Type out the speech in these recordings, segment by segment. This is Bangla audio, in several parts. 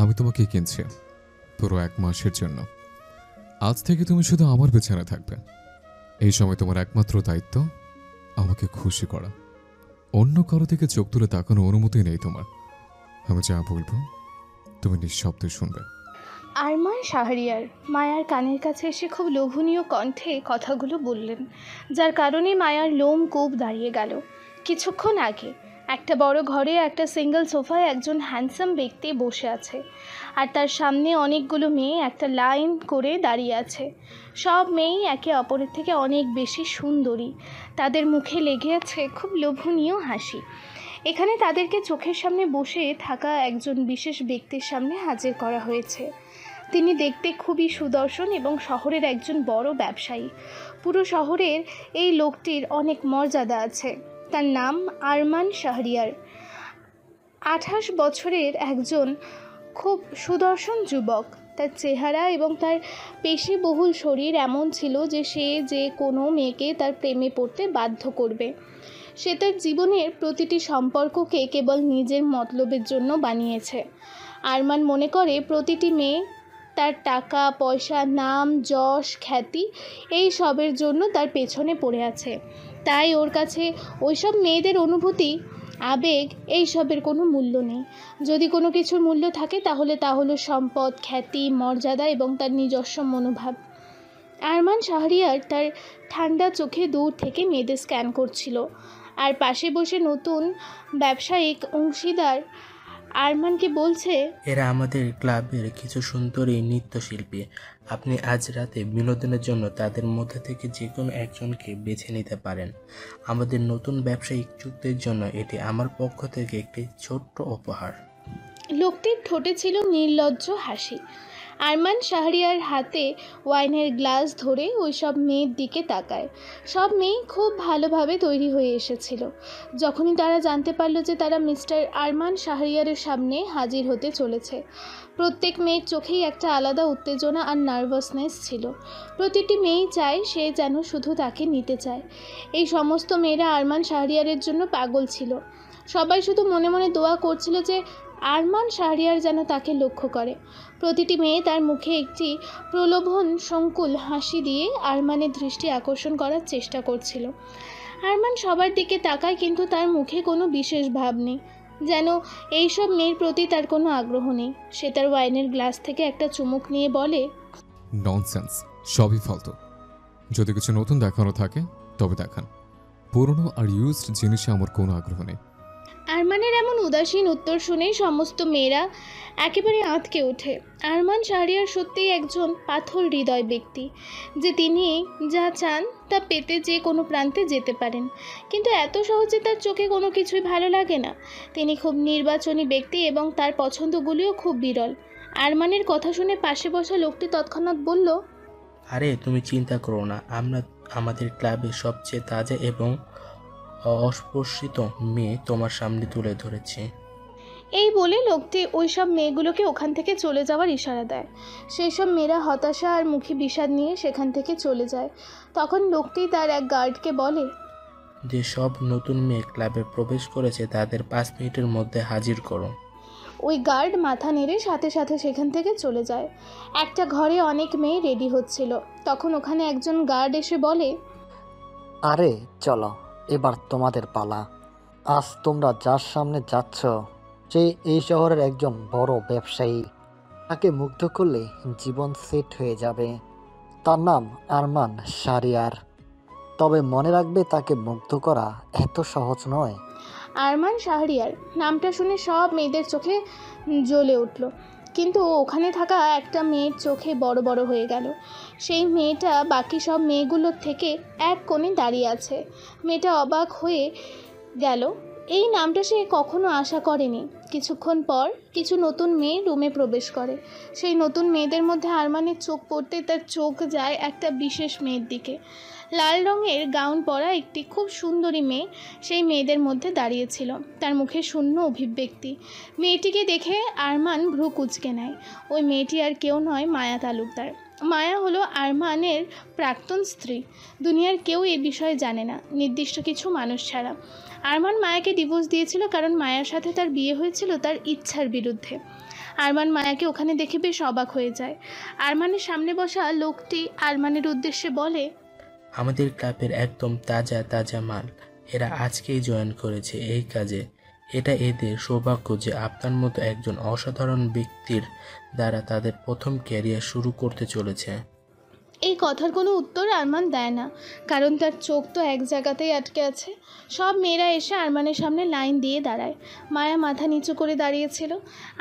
আমি তোমাকে কিনছি পুরো 1 মাসের জন্য। আজ থেকে তুমি শুধু আমার পেছনে থাকবে। এই সময় তোমার একমাত্র দায়িত্ব আমাকে খুশি করা। অন্য কারো থেকে চোখ তুলে তাকানোর অনুমতি নেই তোমার। আমি যা বলবো তুমি নিঃশব্দে শুনবে। আরমান শাহরিয়ার মায়ার কানের কাছে এসে খুব লোভনীয় কণ্ঠে কথাগুলো বললেন, যার কারণে মায়ার লোম কূপ দাঁড়িয়ে গেল। কিছুক্ষণ আগে একটা বড় ঘরে একটা সিঙ্গেল সোফায় একজন হ্যান্ডসাম ব্যক্তি বসে আছে, আর তার সামনে অনেকগুলো মেয়ে একটা লাইন করে দাঁড়িয়ে আছে। সব মেয়েই একে অপরের থেকে অনেক বেশি সুন্দরী। তাদের মুখে লেগে আছে খুব লোভনীয় হাসি। এখানে তাদেরকে চোখের সামনে বসে থাকা একজন বিশেষ ব্যক্তির সামনে হাজির করা হয়েছে। তিনি দেখতে খুবই সুদর্শন এবং শহরের একজন বড় ব্যবসায়ী। পুরো শহরের এই লোকটির অনেক মর্যাদা আছে। তার নাম আরমান শাহরিয়ার। 28 বছরের একজন খুব সুদর্শন যুবক। তার চেহারা এবং তার পেশিবহুল শরীর এমন ছিল যে সে যে কোনো মেয়েকে তার প্রেমে পড়তে বাধ্য করবে। সে তার জীবনের প্রতিটি সম্পর্ককে কেবল নিজের মতলবের জন্য বানিয়েছে। আরমান মনে করে প্রতিটি মেয়ে তার টাকা পয়সা, নাম, যশ, খ্যাতি এই সবের জন্য তার পেছনে পড়ে আছে। তাই ওর কাছে ওইসব মেয়েদের অনুভূতি, আবেগ এই সবের কোনো মূল্য নেই। যদি কোনো কিছুর মূল্য থাকে তাহলে তা হলো সম্পদ, খ্যাতি, মর্যাদা এবং তার নিজস্ব মনোভাব। আরমান শাহরিয়ার তার ঠান্ডা চোখে দূর থেকে মেয়েদের স্ক্যান করছিল, আর পাশে বসে নতুন ব্যবসায়িক অংশীদার আরমানকে বলছে, এরা আমাদের ক্লাবের কিছু সুন্দরী নৃত্যশিল্পী। আপনি আজ রাতে বিনোদনের জন্য তাদের মধ্যে থেকে যে কোনো একজনকে বেছে নিতে পারেন। আমাদের নতুন ব্যবসায়িক চুক্তির জন্য এটি আমার পক্ষ থেকে একটি ছোট্ট উপহার। লোকটির ঠোঁটে ছিল নির্লজ্জ হাসি। আরমান শাহরিয়ার হাতে ওয়াইনের গ্লাস ধরে ওই সব মেয়ের দিকে তাকায়। সব মেয়ে খুব ভালোভাবে তৈরি হয়ে এসেছিল। যখনই তারা জানতে পারল যে তারা মিস্টার আরমান শাহরিয়ারের সামনে হাজির হতে চলেছে, প্রত্যেক মেয়ের চোখেই একটা আলাদা উত্তেজনা আর নার্ভাসনেস ছিল। প্রতিটি মেয়েই চায় সে যেন শুধু তাকে নিতে চায়। এই সমস্ত মেয়েরা আরমান শাহরিয়ারের জন্য পাগল ছিল। সবাই শুধু মনে মনে দোয়া করছিল যে আরমান শাহরিয়ার যেন তাকে লক্ষ্য করে। প্রতিটি মেয়ে তার মুখে একটি প্রলোভন সংকুল হাসি দিয়ে আরমানের দৃষ্টি আকর্ষণ করার চেষ্টা করছিল। আরমান সবার দিকে তাকায়, কিন্তু তার মুখে কোনো বিশেষ ভাব নেই, যেন এইসব মেয়ের প্রতি তার কোনো আগ্রহ নেই। সে তার ওয়াইনের গ্লাস থেকে একটা চুমুক নিয়ে বলে, ননসেন্স, সবই ফালতু। যদি কিছু নতুন দেখানো থাকে তবে দেখান। পুরনো আর ইউজড জিনিসে আমার কোনো আগ্রহ নেই। আরমানের এমন উদাসীন উত্তর শুনে সমস্ত মেয়েরা একেবারে আঁতকে ওঠে। আরমান শাহরিয়ার সত্যিই একজন পাথর হৃদয় ব্যক্তি, যে তিনি যা চান তা পেতে যে কোনো প্রান্তে যেতে পারেন, কিন্তু এত সহজে তার চোখে কোনো কিছুই ভালো লাগে না। তিনি খুব নির্বাচনী ব্যক্তি এবং তার পছন্দগুলিও খুব বিরল। আরমানের কথা শুনে পাশে বসা লোকটি তৎক্ষণাৎ বলল, আরে তুমি চিন্তা করো না, আমরা আমাদের ক্লাবের সবচেয়ে তাজা এবং অস্পর্শিত মেয়ে তোমার সামনে তুলে ধরেছি। এই বলে লোকটি ওই সব মেয়েগুলোকে ওখান থেকে চলে যাওয়ার ইশারা দেয়। সেই সব মেয়েরা হতাশা আর মুখে বিষাদ নিয়ে সেখান থেকে চলে যায়। তখন লোকটি তার এক গার্ডকে বলে, যে সব নতুন মেয়ে ক্লাবে প্রবেশ করেছে তাদের 5 মিনিটের মধ্যে হাজির করো। ওই গার্ড মাথা নেড়ে সাথে সাথে সেখান থেকে চলে যায়। একটা ঘরে অনেক মেয়ে রেডি হচ্ছিল। তখন ওখানে একজন গার্ড এসে বলে, আরে চলো, এবার তোমাদের পালা। আজ তোমরা যার সামনে যাচ্ছ সে এই শহরের একজন বড় ব্যবসায়ী। তাকে মুগ্ধ করলে জীবন সেট হয়ে যাবে। তার নাম আরমান শাহরিয়ার। তবে মনে রাখবে, তাকে মুগ্ধ করা এত সহজ নয়। আরমান শাহরিয়ার নামটা শুনে সব মেয়েদের চোখে জ্বলে উঠল, কিন্তু ওখানে থাকা একটা মেয়ের চোখে বড় বড় হয়ে গেল। সেই মেয়েটা বাকি সব মেয়েগুলোর থেকে এক কোণে দাঁড়িয়ে আছে। মেয়েটা অবাক হয়ে গেল। এই নামটা সে কখনো আশা করেনি। কিছুক্ষণ পর কিছু নতুন মেয়ে রুমে প্রবেশ করে। সেই নতুন মেয়েদের মধ্যে আরমানের চোখ পড়তে তার চোখ যায় একটা বিশেষ মেয়ের দিকে। লাল রঙের গাউন পরা একটি খুব সুন্দরী মেয়ে সেই মেয়েদের মধ্যে দাঁড়িয়েছিল। তার মুখে শূন্য অভিব্যক্তি। মেয়েটিকে দেখে আরমান ভ্রু কুঁচকে নেয়। ওই মেয়েটি আর কেউ নয়, মায়া তালুকদার। মায়া হলো আরমানের প্রাক্তন স্ত্রী। দুনিয়ার কেউ এ বিষয়ে জানে না, নির্দিষ্ট কিছু মানুষ ছাড়া। আরমান মায়াকে ডিভোর্স দিয়েছিল কারণ মায়ার সাথে তার বিয়ে হয়েছিল তার ইচ্ছার বিরুদ্ধে। আরমান মায়াকে ওখানে দেখে বেশ অবাক হয়ে যায়। আরমানের সামনে বসা লোকটি আরমানের উদ্দেশ্যে বলে, আমাদের ক্লাবের একদম তাজা তাজা মাল। এরা আজকেই জয়েন করেছে এই কাজে। এটা এদের সৌভাগ্য যে আপনার মতো একজন অসাধারণ ব্যক্তির দ্বারা তাদের প্রথম ক্যারিয়ার শুরু করতে চলেছে। এই কথার কোনো উত্তর আরমান দেয় না, কারণ তার চোখ তো এক জায়গাতেই আটকে আছে। সব মেয়েরা এসে আরমানের সামনে লাইন দিয়ে দাঁড়ায়। মায়া মাথা নিচু করে দাঁড়িয়েছিল।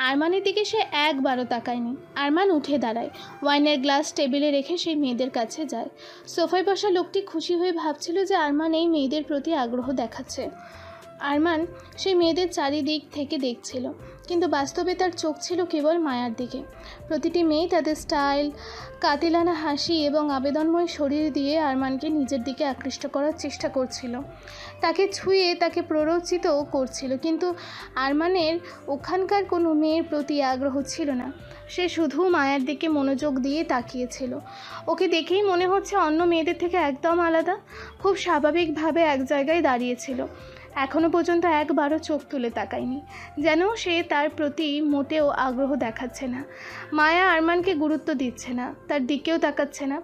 আরমানের দিকে সে একবারও তাকায়নি। আরমান উঠে দাঁড়ায়, ওয়াইনের গ্লাস টেবিলে রেখে সেই মেয়েদের কাছে যায়। সোফায় বসা লোকটি খুশি হয়ে ভাবছিল যে আরমান এই মেয়েদের প্রতি আগ্রহ দেখাচ্ছে। আরমান সেই মেয়েদের চারিদিক থেকে দেখছিল, কিন্তু বাস্তবে তার চোখ ছিল কেবল মায়ার দিকে। প্রতিটি মেয়ে তাদের স্টাইল, কাতিলানা হাসি এবং আবেদনময় শরীর দিয়ে আরমানকে নিজের দিকে আকৃষ্ট করার চেষ্টা করছিল, তাকে ছুঁয়ে তাকে প্ররোচিতও করছিল। কিন্তু আরমানের ওখানকার কোনো মেয়ের প্রতি আগ্রহ ছিল না। সে শুধু মায়ার দিকে মনোযোগ দিয়ে তাকিয়েছিল। ওকে দেখেই মনে হচ্ছে অন্য মেয়েদের থেকে একদম আলাদা। খুব স্বাভাবিকভাবে এক জায়গায় দাঁড়িয়েছিল। এখনও পর্যন্ত একবারও চোখ তুলে তাকায়নি, যেন সে তার প্রতি মোটেও আগ্রহ দেখাচ্ছে না। মায়া আরমানকে গুরুত্ব দিচ্ছে না, তার দিকেও তাকাচ্ছে না।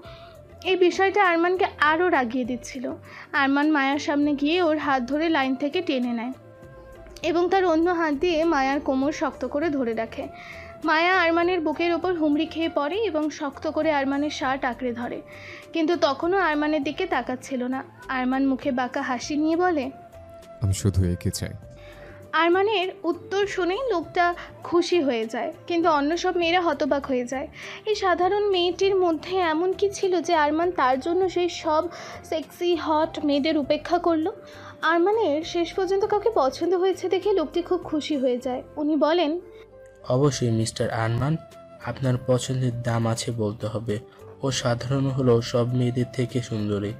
এই বিষয়টা আরমানকে আরও রাগিয়ে দিচ্ছিল। আরমান মায়ার সামনে গিয়ে ওর হাত ধরে লাইন থেকে টেনে নেয় এবং তার অন্য হাত দিয়ে মায়ার কোমর শক্ত করে ধরে রাখে। মায়া আরমানের বুকের ওপর হুমড়ি খেয়ে পড়ে এবং শক্ত করে আরমানের শার্ট আঁকড়ে ধরে, কিন্তু তখনও আরমানের দিকে তাকাচ্ছিল না। আরমান মুখে বাঁকা হাসি নিয়ে বলে, আমি শুধু একে চাই। আরমানের উত্তর শুনেই লোকটা খুশি হয়ে যায়, কিন্তু অন্য সব মেয়েরা হতবাক হয়ে যায়। এই সাধারণ মেয়েটির মধ্যে এমন কি ছিল যে আরমান তার জন্য সেই সব সেক্সি হট মেয়েদের উপেক্ষা করলো? আরমানের শেষ পর্যন্ত কাউকে পছন্দ হয়েছে দেখে লোকটি খুব খুশি হয়ে যায়। উনি বলেন, অবশ্যই মিস্টার আরমান, আপনার পছন্দের দাম আছে বলতে হবে। ও সাধারণ হলেও সব মেয়েদের থেকে সুন্দরী।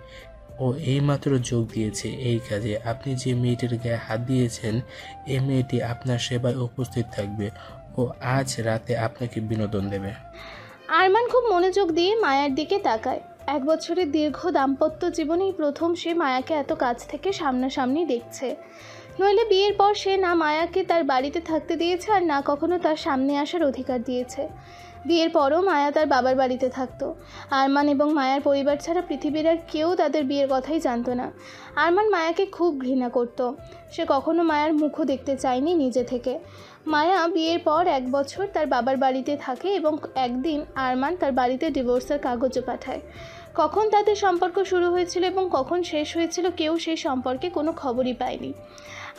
ও এইমাত্র যোগ দিয়েছে এই কাজে। আপনি যে মেয়েটির গায়ে হাত দিয়েছেন, এই মেয়েটি আপনার সেবায় উপস্থিত থাকবে। ও আজ রাতে আপনাকে বিনোদন দেবে। আরমান খুব মনোযোগ দিয়ে মায়ার দিকে তাকায়। 1 বছরের দীর্ঘ দাম্পত্য জীবনেই প্রথম সে মায়াকে এত কাছ থেকে সামনাসামনি দেখছে। নইলে বিয়ের পর সে না মায়াকে তার বাড়িতে থাকতে দিয়েছে আর না কখনো তার সামনে আসার অধিকার দিয়েছে। বিয়ের পরও মায়া তার বাবার বাড়িতে থাকতো। আরমান এবং মায়ার পরিবার ছাড়া পৃথিবীর আর কেউ তাদের বিয়ের কথাই জানতো না। আরমান মায়াকে খুব ঘৃণা করত। সে কখনো মায়ার মুখও দেখতে চায়নি নিজে থেকে। মায়া বিয়ের পর 1 বছর তার বাবার বাড়িতে থাকে এবং একদিন আরমান তার বাড়িতে ডিভোর্সের কাগজও পাঠায়। কখন তাদের সম্পর্ক শুরু হয়েছিল এবং কখন শেষ হয়েছিল কেউ সেই সম্পর্কে কোনো খবরই পায়নি।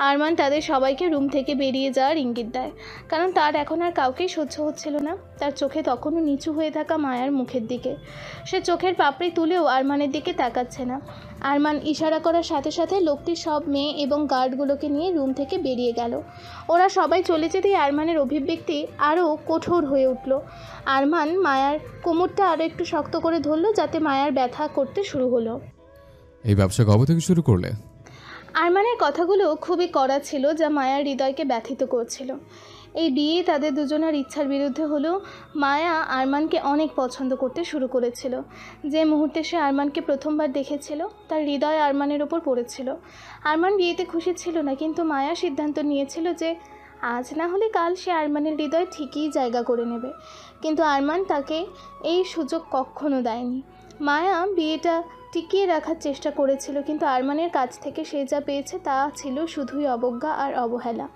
আরমান তাদের সবাইকে রুম থেকে বেরিয়ে যাওয়ার ইঙ্গিত দেয়, কারণ তার এখন আর কাউকেই সহ্য হচ্ছিল না। তার চোখে তখনও নিচু হয়ে থাকা মায়ার মুখের দিকে। সে চোখের পাপড়ি তুলেও আরমানের দিকে তাকাচ্ছে না। আরমান ইশারা করার সাথে সাথে লোকটি সব মেয়ে এবং গার্ডগুলোকে নিয়ে রুম থেকে বেরিয়ে গেল। ওরা সবাই চলে যেতেই আরমানের অভিব্যক্তি আরও কঠোর হয়ে উঠল। আরমান মায়ার কোমরটা আরও একটু শক্ত করে ধরল, যাতে মায়ার ব্যথা করতে শুরু হলো। এই ব্যবসা কবে থেকে শুরু করলে? আরমানের কথাগুলো খুবই কড়া ছিল, যা মায়ার হৃদয়কে ব্যথিত করছিল। এই বিয়ে তাদের দুজনের ইচ্ছার বিরুদ্ধে হলেও মায়া আরমানকে অনেক পছন্দ করতে শুরু করেছিল। যে মুহূর্তে সে আরমানকে প্রথমবার দেখেছিল, তার হৃদয় আরমানের ওপর পড়েছিল। আরমান বিয়েতে খুশি ছিল না, কিন্তু মায়া সিদ্ধান্ত নিয়েছিল যে আজ না হলে কাল সে আরমানের হৃদয় ঠিকই জায়গা করে নেবে। কিন্তু আরমান তাকে এই সুযোগ কখনো দেয়নি। মায়া বিয়েটা টিকিয়ে রাখার চেষ্টা করেছিল, কিন্তু আরমানের কাছ থেকে সে যা পেয়েছে তা ছিল শুধুই অবজ্ঞা আর অবহেলা।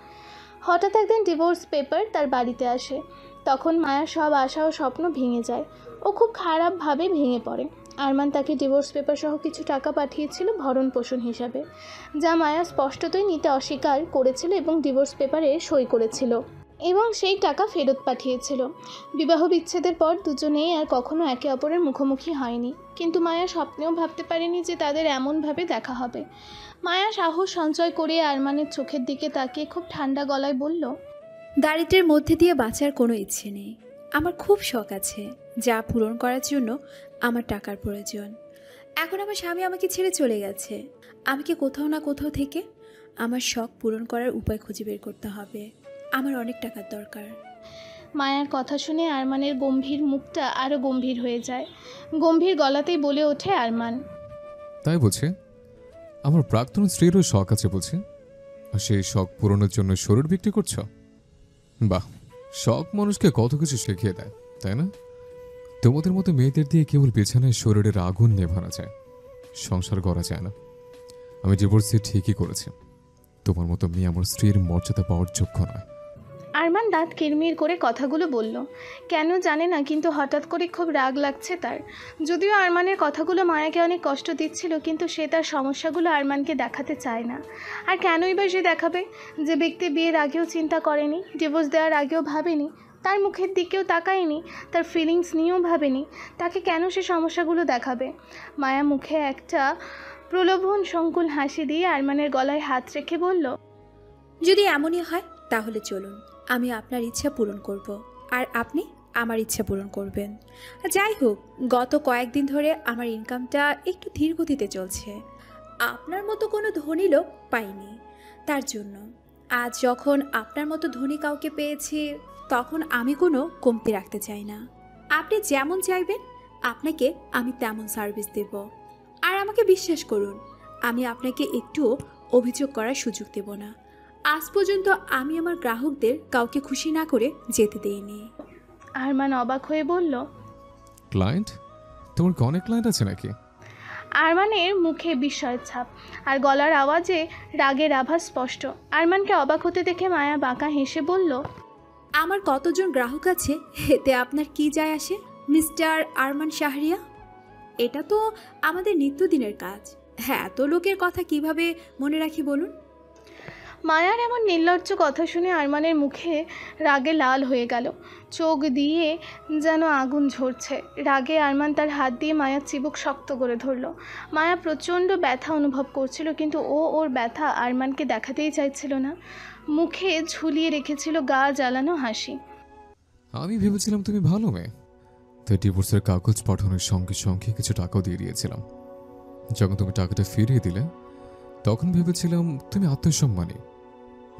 হঠাৎ একদিন ডিভোর্স পেপার তার বাড়িতে আসে। তখন মায়ার সব আশা ও স্বপ্ন ভেঙে যায়। ও খুব খারাপভাবে ভেঙে পড়ে। আরমান তাকে ডিভোর্স পেপার সহ কিছু টাকা পাঠিয়েছিল ভরণ পোষণ হিসাবে, যা মায়া স্পষ্টতই নিতে অস্বীকার করেছিল এবং ডিভোর্স পেপারে সই করেছিল এবং সেই টাকা ফেরত পাঠিয়েছিল। বিবাহ বিচ্ছেদের পর দুজনেই আর কখনো একে অপরের মুখোমুখি হয়নি, কিন্তু মায়া স্বপ্নেও ভাবতে পারেনি যে তাদের এমনভাবে দেখা হবে। মায়া সাহস সঞ্চয় করে আরমানের চোখের দিকে তাকিয়ে খুব ঠান্ডা গলায় বলল, দারিদ্র্যের মধ্যে দিয়ে বাঁচার কোনো ইচ্ছে নেই। আমার খুব শখ আছে, যা পূরণ করার জন্য আমার টাকার প্রয়োজন। এখন আমার স্বামী আমাকে ছেড়ে চলে গেছে। আমাকে কোথাও না কোথাও থেকে আমার শখ পূরণ করার উপায় খুঁজে বের করতে হবে। আমার অনেক টাকার দরকার। মায়ার কথা শুনে আরমানের গম্ভীর মুখটা আরও গম্ভীর হয়ে যায়। গম্ভীর গলাতেই বলে ওঠে আরমান, তাই বলছে আমার প্রাক্তন স্ত্রীরও শখ আছে বলছে। আর সেই শখ পূরণের জন্য শরীর বিক্রি করছো? বাহ, শখ মানুষকে কত কিছু শিখিয়ে দেয়, তাই না? তোমাদের মতো মেয়েদের দিয়ে কেবল বিছানায় শরীরের আগুন নেভানো যায়, সংসার করা যায় না। আমি ডিভোর্স দিয়ে ঠিকই করেছি। তোমার মতো মেয়ে আমার স্ত্রীর মর্যাদা পাওয়ার যোগ্য নয়। আরমান দাঁত কিরমির করে কথাগুলো বলল। কেন জানে না, কিন্তু হঠাৎ করে খুব রাগ লাগছে তার। যদিও আরমানের কথাগুলো মায়াকে অনেক কষ্ট দিচ্ছিল, কিন্তু সে তার সমস্যাগুলো আরমানকে দেখাতে চায় না। আর কেনই বা সে দেখাবে? যে ব্যক্তি বিয়ের আগেও চিন্তা করেনি, ডিভোর্স দেওয়ার আগেও ভাবেনি, তার মুখের দিকেও তাকায়নি, তার ফিলিংস নিয়েও ভাবেনি, তাকে কেন সে সমস্যাগুলো দেখাবে? মায়া মুখে একটা প্রলোভন সংকুল হাসি দিয়ে আরমানের গলায় হাত রেখে বলল, যদি এমনই হয় তাহলে চলুন, আমি আপনার ইচ্ছা পূরণ করব, আর আপনি আমার ইচ্ছা পূরণ করবেন। যাই হোক, গত কয়েকদিন ধরে আমার ইনকামটা একটু ধীর গতিতে চলছে। আপনার মতো কোনো ধনী লোক পাইনি, তার জন্য আজ যখন আপনার মতো ধনী কাউকে পেয়েছি, তখন আমি কোনো কমতি রাখতে চাই না। আপনি যেমন চাইবেন আপনাকে আমি তেমন সার্ভিস দেব। আর আমাকে বিশ্বাস করুন, আমি আপনাকে একটুও অভিযোগ করার সুযোগ দেব না। আজ পর্যন্ত আমি আমার গ্রাহকদের কাউকে খুশি না করে যেতে দেইনি। আরমান অবাক হয়ে বলল, ক্লায়েন্ট? তোমার কি অনেক ক্লায়েন্ট আছে নাকি? আরমানের মুখে বিস্ময়ের ছাপ, আর গলার আওয়াজে রাগের আভাস স্পষ্ট। আরমানকে অবাক হতে দেখে মায়া বাঁকা হেসে বলল, আমার কতজন গ্রাহক আছে এতে আপনার কি যায় আসে মিস্টার আরমান শাহরিয়া? এটা তো আমাদের নিত্যদিনের কাজ। হ্যাঁ, এত লোকের কথা কিভাবে মনে রাখি বলুন? মায়ার এমন নির্লজ্জ কথা শুনে আরমানের মুখে রাগে লাল হয়ে গেল, চোখ দিয়ে যেন আগুন ঝরছে। রাগে আরমান তার হাত দিয়ে মায়ার চিবুক শক্ত করে ধরল। মায়া প্রচণ্ড ব্যথা অনুভব করছিল, কিন্তু ওর ব্যথা আরমানকে দেখাতেই চাইছিল না। মুখে ঝুলিয়ে রেখেছিল গা জ্বালানো হাসি। আমি ভেবেছিলাম তুমি ভালো মেয়ে, তাই ডিভোর্সের কাগজ পাঠানোর সঙ্গে সঙ্গে কিছু টাকাও দিয়ে দিয়েছিলাম। যখন তুমি টাকাটা ফিরিয়ে দিলে তখন ভেবেছিলাম তুমি আত্মসম্মানী।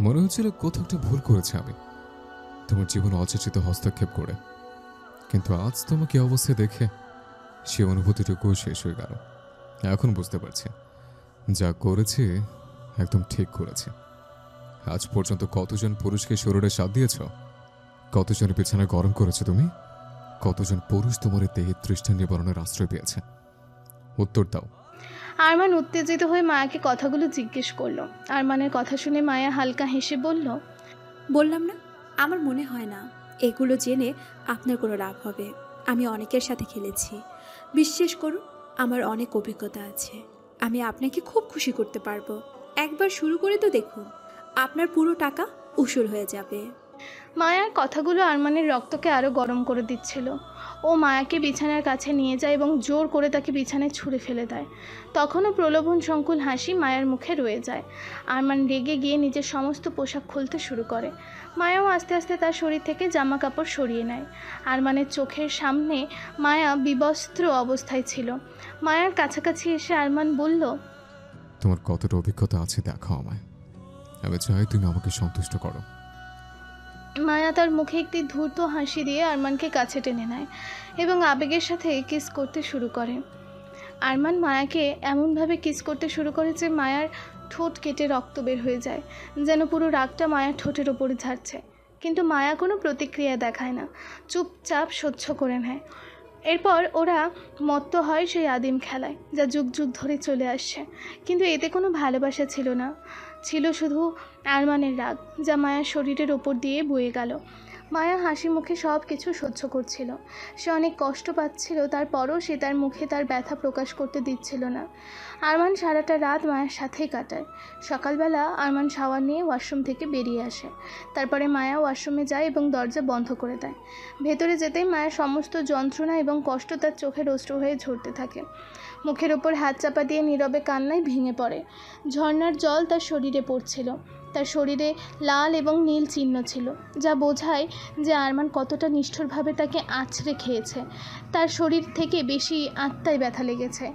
মনে হচ্ছিল কোথাও একটা ভুল করেছে আমি তোমার জীবনে অযাচিত হস্তক্ষেপ করে। কিন্তু আজ তোমাকে অবস্থায় দেখে সে অনুভূতিটুকুও শেষ হয়ে গেল। এখন বুঝতে পারছি যা করেছে একদম ঠিক করেছে। আজ পর্যন্ত কতজন পুরুষকে শরীরে সাথ দিয়েছ? কতজনের বিছানায় গরম করেছো তুমি? কতজন পুরুষ তোমার এই দেহের তৃষ্ণা নিবারণের আশ্রয় পেয়েছে? উত্তর দাও। আরমান উত্তেজিত হয়ে মায়াকে কথাগুলো জিজ্ঞেস করলো। আরমানের কথা শুনে মায়া হালকা হেসে বলল, বললাম না, আমার মনে হয় না এগুলো জেনে আপনার কোনো লাভ হবে। আমি অনেকের সাথে খেলেছি, বিশ্বাস করুন আমার অনেক অভিজ্ঞতা আছে। আমি আপনাকে খুব খুশি করতে পারবো। একবার শুরু করে তো দেখুন, আপনার পুরো টাকা উসুল হয়ে যাবে। মায়ার কথাগুলো আরমানের রক্তকে আরও গরম করে দিচ্ছিল। ও মায়াকে বিছানার কাছে নিয়ে যায় এবং জোর করে তাকে বিছানায় ছুঁড়ে ফেলে দেয়। তখনও প্রলোভন সংকুল হাসি মায়ার মুখে রয়ে যায়। আরমান রেগে গিয়ে নিজের সমস্ত পোশাক খুলতে শুরু করে। মায়াও আস্তে আস্তে তার শরীর থেকে জামা কাপড় সরিয়ে নেয়। আরমানের চোখের সামনে মায়া বিবস্ত্র অবস্থায় ছিল। মায়ার কাছাকাছি এসে আরমান বলল, তোমার কতটা অভিজ্ঞতা আছে দেখাও আমায়। আমি চাই তুমি আমাকে সন্তুষ্ট করো। মায়া তার মুখে একটি ধূর্ত হাসি দিয়ে আরমানকে কাছে টেনে নেয় এবং আবেগের সাথে কিস করতে শুরু করে। আরমান মায়াকে এমনভাবে কিস করতে শুরু করে যে মায়ার ঠোঁট কেটে রক্ত বের হয়ে যায়, যেন পুরো রাগটা মায়ার ঠোঁটের ওপরে ঝাড়ছে। কিন্তু মায়া কোনো প্রতিক্রিয়া দেখায় না, চুপচাপ সহ্য করে নেয়। এরপর ওরা মত্ত হয় সেই আদিম খেলায়, যা যুগ যুগ ধরে চলে আসছে। কিন্তু এতে কোনো ভালোবাসা ছিল না, ছিল শুধু আরমানের রাগ, যা মায়ার শরীরের ওপর দিয়ে বয়ে গেল। মায়া হাসি মুখে সব কিছু সহ্য করছিল। সে অনেক কষ্ট পাচ্ছিল, তারপরও সে তার মুখে তার ব্যথা প্রকাশ করতে দিচ্ছিল না। আরমান সারাটা রাত মায়ের সাথেই কাটায়। সকালবেলা আরমান শাওয়ার নিয়ে ওয়াশরুম থেকে বেরিয়ে আসে। তারপরে মায়া ওয়াশরুমে যায় এবং দরজা বন্ধ করে দেয়। ভেতরে যেতেই মায়ের সমস্ত যন্ত্রণা এবং কষ্ট তার চোখের অশ্রু হয়ে ঝরতে থাকে। মুখের ওপর হাত চাপা দিয়ে নীরবে কান্নায় ভেঙে পড়ে। ঝর্ণার জল তার শরীরে পড়ছিল। তার শরীরে লাল এবং নীল চিহ্ন ছিল, যা বোঝায় যে আরমান কতটা নিষ্ঠুরভাবে তাকে আঁচড়ে খেয়েছে। তার শরীর থেকে বেশি আত্মায় ব্যথা লেগেছে।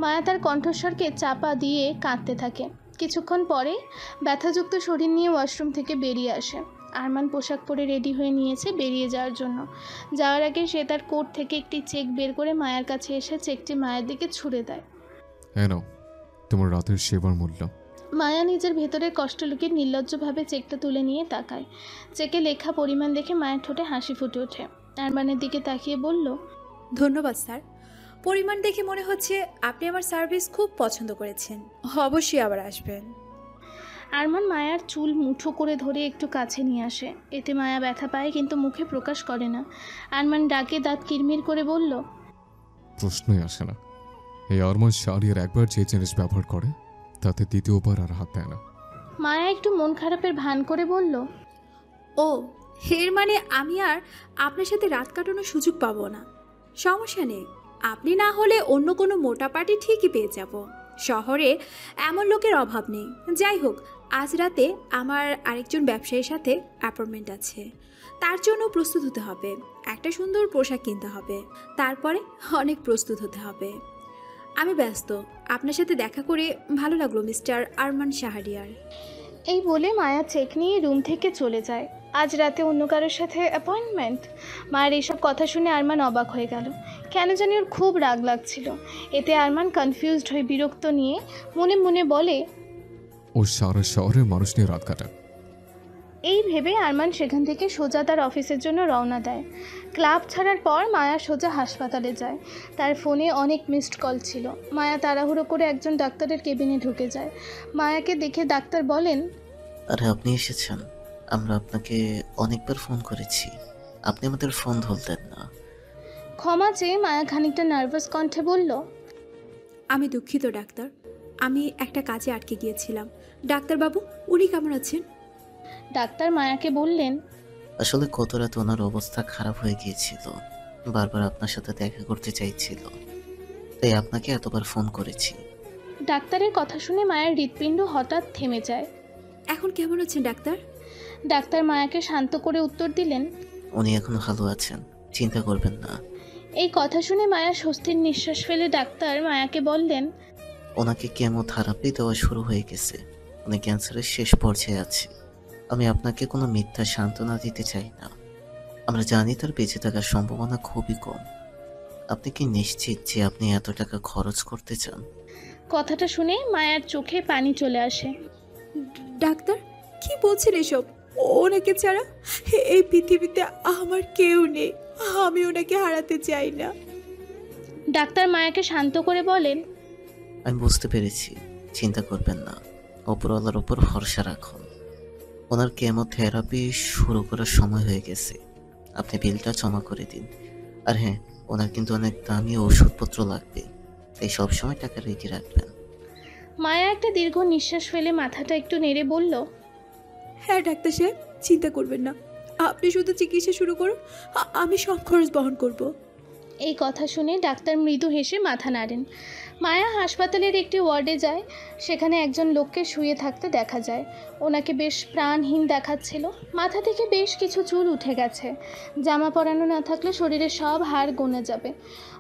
মায়া তার কণ্ঠস্বরকে চাপা দিয়ে কাঁদতে থাকে। কিছুক্ষণ পরে ব্যথাযুক্ত শরীর নিয়ে ওয়াশরুম থেকে বেরিয়ে আসে। আরমান পোশাক পরে রেডি হয়ে নিয়েছে বেরিয়ে যাওয়ার জন্য। যাওয়ার আগে সে তার কোট থেকে একটি চেক বের করে মায়ের কাছে এসে চেকটি মায়ের দিকে ছুঁড়ে দেয়। নাও তোমার রাতের সেবার মূল্য। মায়া নিজের ভেতরের কষ্ট লুকিয়ে নির্লজ্জভাবে চেকটা তুলে নিয়ে তাকায়। চেকে লেখা পরিমাণ দেখে মায়ের ঠোঁটে হাসি ফুটে ওঠে। আরমানের দিকে তাকিয়ে বলল, ধন্যবাদ স্যার। পরিমাণ দেখে মনে হচ্ছে আপনি আমার সার্ভিস খুব পছন্দ করেছেন। অবশ্যই আবার আসবেন। আরমান মায়ার চুল মুঠো করে ধরে একটু কাছে নিয়ে আসে। এতে মায়া ব্যথা পায় কিন্তু মুখে প্রকাশ করে না। আরমান ডাকে দাঁত কিরমির করে বলল, প্রশ্নই আসে না। এই আরমান শাহরিয়ার একবার যে জিনিস ব্যবহার করে তাতে দ্বিতীয়বার আর হাত দেয় না। মায়া একটু মন খারাপের ভান করে বলল, ও, এর মানে আমি আর আপনার সাথে রাত কাটানোর সুযোগ পাবো না। সমস্যা নেই, আপনি না হলে অন্য কোনো মোটা পার্টি ঠিকই পেয়ে যাব। শহরে এমন লোকের অভাব নেই। যাই হোক, আজ রাতে আমার আরেকজন ব্যবসায়ীর সাথে অ্যাপয়েন্টমেন্ট আছে। তার জন্য প্রস্তুত হতে হবে, একটা সুন্দর পোশাক কিনতে হবে, তারপরে অনেক প্রস্তুত হতে হবে। আমি ব্যস্ত। আপনার সাথে দেখা করে ভালো লাগলো মিস্টার আরমান শাহরিয়ার। এই বলে মায়া চেক নিয়ে রুম থেকে চলে যায়। আজ রাতে অন্য কারোর সাথে অ্যাপয়েন্টমেন্ট। মায়ের এইসব কথা শুনে আরমান অবাক হয়ে গেল। কেন জানি ওর খুব রাগ লাগছিল। এতে আরমান কনফিউজড হয়ে বিরক্ত নিয়ে মনে মনে বলে, ও সারা শহরের মানুষ নিয়ে রাত কাটায়। এই ভেবে আরমান সেখান থেকে সোজা তার অফিসের জন্য রওনা দেয়। ক্লাব ছাড়ার পর মায়া সোজা হাসপাতালে যায়। তার ফোনে অনেক মিসড কল ছিল। মায়া তাড়াহুড়ো করে একজন ডাক্তারের কেবিনে ঢুকে যায়। মায়াকে দেখে ডাক্তার বলেন, আরে আপনি এসেছেন। আমরা আপনাকে অনেকবার ফোন করেছি, আপনি আমাদের ফোন ধরলেন না। ক্ষমা চেয়ে মায়া খানিকটা নার্ভাস কণ্ঠে বলল, আমি দুঃখিত ডাক্তার, আমি একটা কাজে আটকে গিয়েছিলাম। ডাক্তারবাবু, উনি কেমন আছেন? ডাক্তার মায়াকে বললেন, আসলে গত রাত ওনার অবস্থা খারাপ হয়ে গিয়েছিল, বারবার আপনার সাথে দেখা করতে চাইছিল, তাই আপনাকে এতবার ফোন করেছি। ডাক্তারের কথা শুনে মায়ের হৃৎপিণ্ড হঠাৎ থেমে যায়। এখন কেমন আছেন ডাক্তার? ডাক্তার মায়াকে শান্ত করে উত্তর দিলেন, উনি এখন ভালো আছেন, চিন্তা করবেন না। এই কথা শুনে মায়া স্বস্তির নিঃশ্বাস ফেলে ডাক্তার মায়াকে বললেন, ওনাকে কেমোথেরাপি দেওয়া শুরু হয়ে গেছে, উনি ক্যান্সারের শেষ পর্যায়ে আছে। আমি আপনাকে কোনো মিথ্যা সান্ত্বনা দিতে চাই না, আমরা জানি তার বেঁচে থাকার সম্ভাবনা খুবই কম। আপনি কি নিশ্চিত যে আপনি এত টাকা খরচ করতে চান? কথাটা শুনে মায়ার চোখে পানি চলে আসে। ডাক্তার, কি বলছেন এসব? ওনাকে ছাড়া এই পৃথিবীতে আমার কেউ নেই। আমি ওনাকে হারাতে চাই না। ডাক্তার মায়াকে শান্ত করে বলেন, আমি বুঝতে পেরেছি, চিন্তা করবেন না, ওপরওয়ালার ওপর ভরসা রাখুন। ওনার কেমোথেরাপি শুরু করার সময় হয়ে গেছে, আপনি বিলটা জমা করে দিন। আর হ্যাঁ, ওনার কিন্তু অনেক দামি ওষুধপত্র লাগবে, তাই সবসময় টাকা রেখে রাখবেন। মায়া একটা দীর্ঘ নিঃশ্বাস ফেলে মাথাটা একটু নেড়ে বলল, হ্যাঁ ডাক্তার সাহেব, চিন্তা করবেন না, আপনি শুধু চিকিৎসা শুরু করুন, আমি সব খরচ বহন করব। এই কথা শুনে ডাক্তার মৃদু হেসে মাথা নাড়েন। মায়া হাসপাতালের একটি ওয়ার্ডে যায়। সেখানে একজন লোককে শুয়ে থাকতে দেখা যায়। ওনাকে বেশ প্রাণহীন দেখাচ্ছিল। মাথা থেকে বেশ কিছু চুল উঠে গেছে। জামা পরানো না থাকলে শরীরের সব হাড় গোনা যাবে।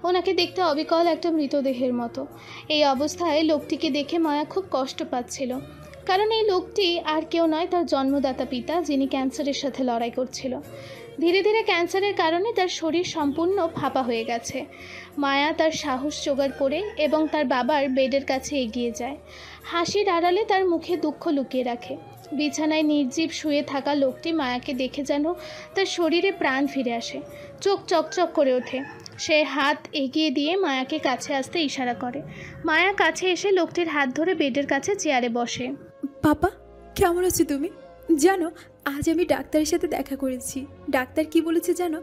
ওনাকে দেখতে অবিকল একটা মৃতদেহের মতো। এই অবস্থায় লোকটিকে দেখে মায়া খুব কষ্ট পাচ্ছিল, কারণ এই লোকটি আর কেউ নয়, তার জন্মদাতা পিতা, যিনি ক্যান্সারের সাথে লড়াই করছিল। ধীরে ধীরে ক্যান্সারের কারণে তার শরীর সম্পূর্ণ ফাঁপা হয়ে গেছে। মায়া তার সাহস জোগাড় করে এবং তার বাবার বেডের কাছে এগিয়ে যায়। হাসির আড়ালে তার মুখে দুঃখ লুকিয়ে রাখে। বিছানায় নির্জীব শুয়ে থাকা লোকটি মায়াকে দেখে যেন তার শরীরে প্রাণ ফিরে আসে। চোখ চকচক করে ওঠে। সে হাত এগিয়ে দিয়ে মায়াকে কাছে আসতে ইশারা করে। মায়া কাছে এসে লোকটির হাত ধরে বেডের কাছে চেয়ারে বসে। পাপা, কেমন আছো তুমি? জানো, আজ আমি ডাক্তারের সাথে দেখা করেছি। ডাক্তার কি বলেছে জানো?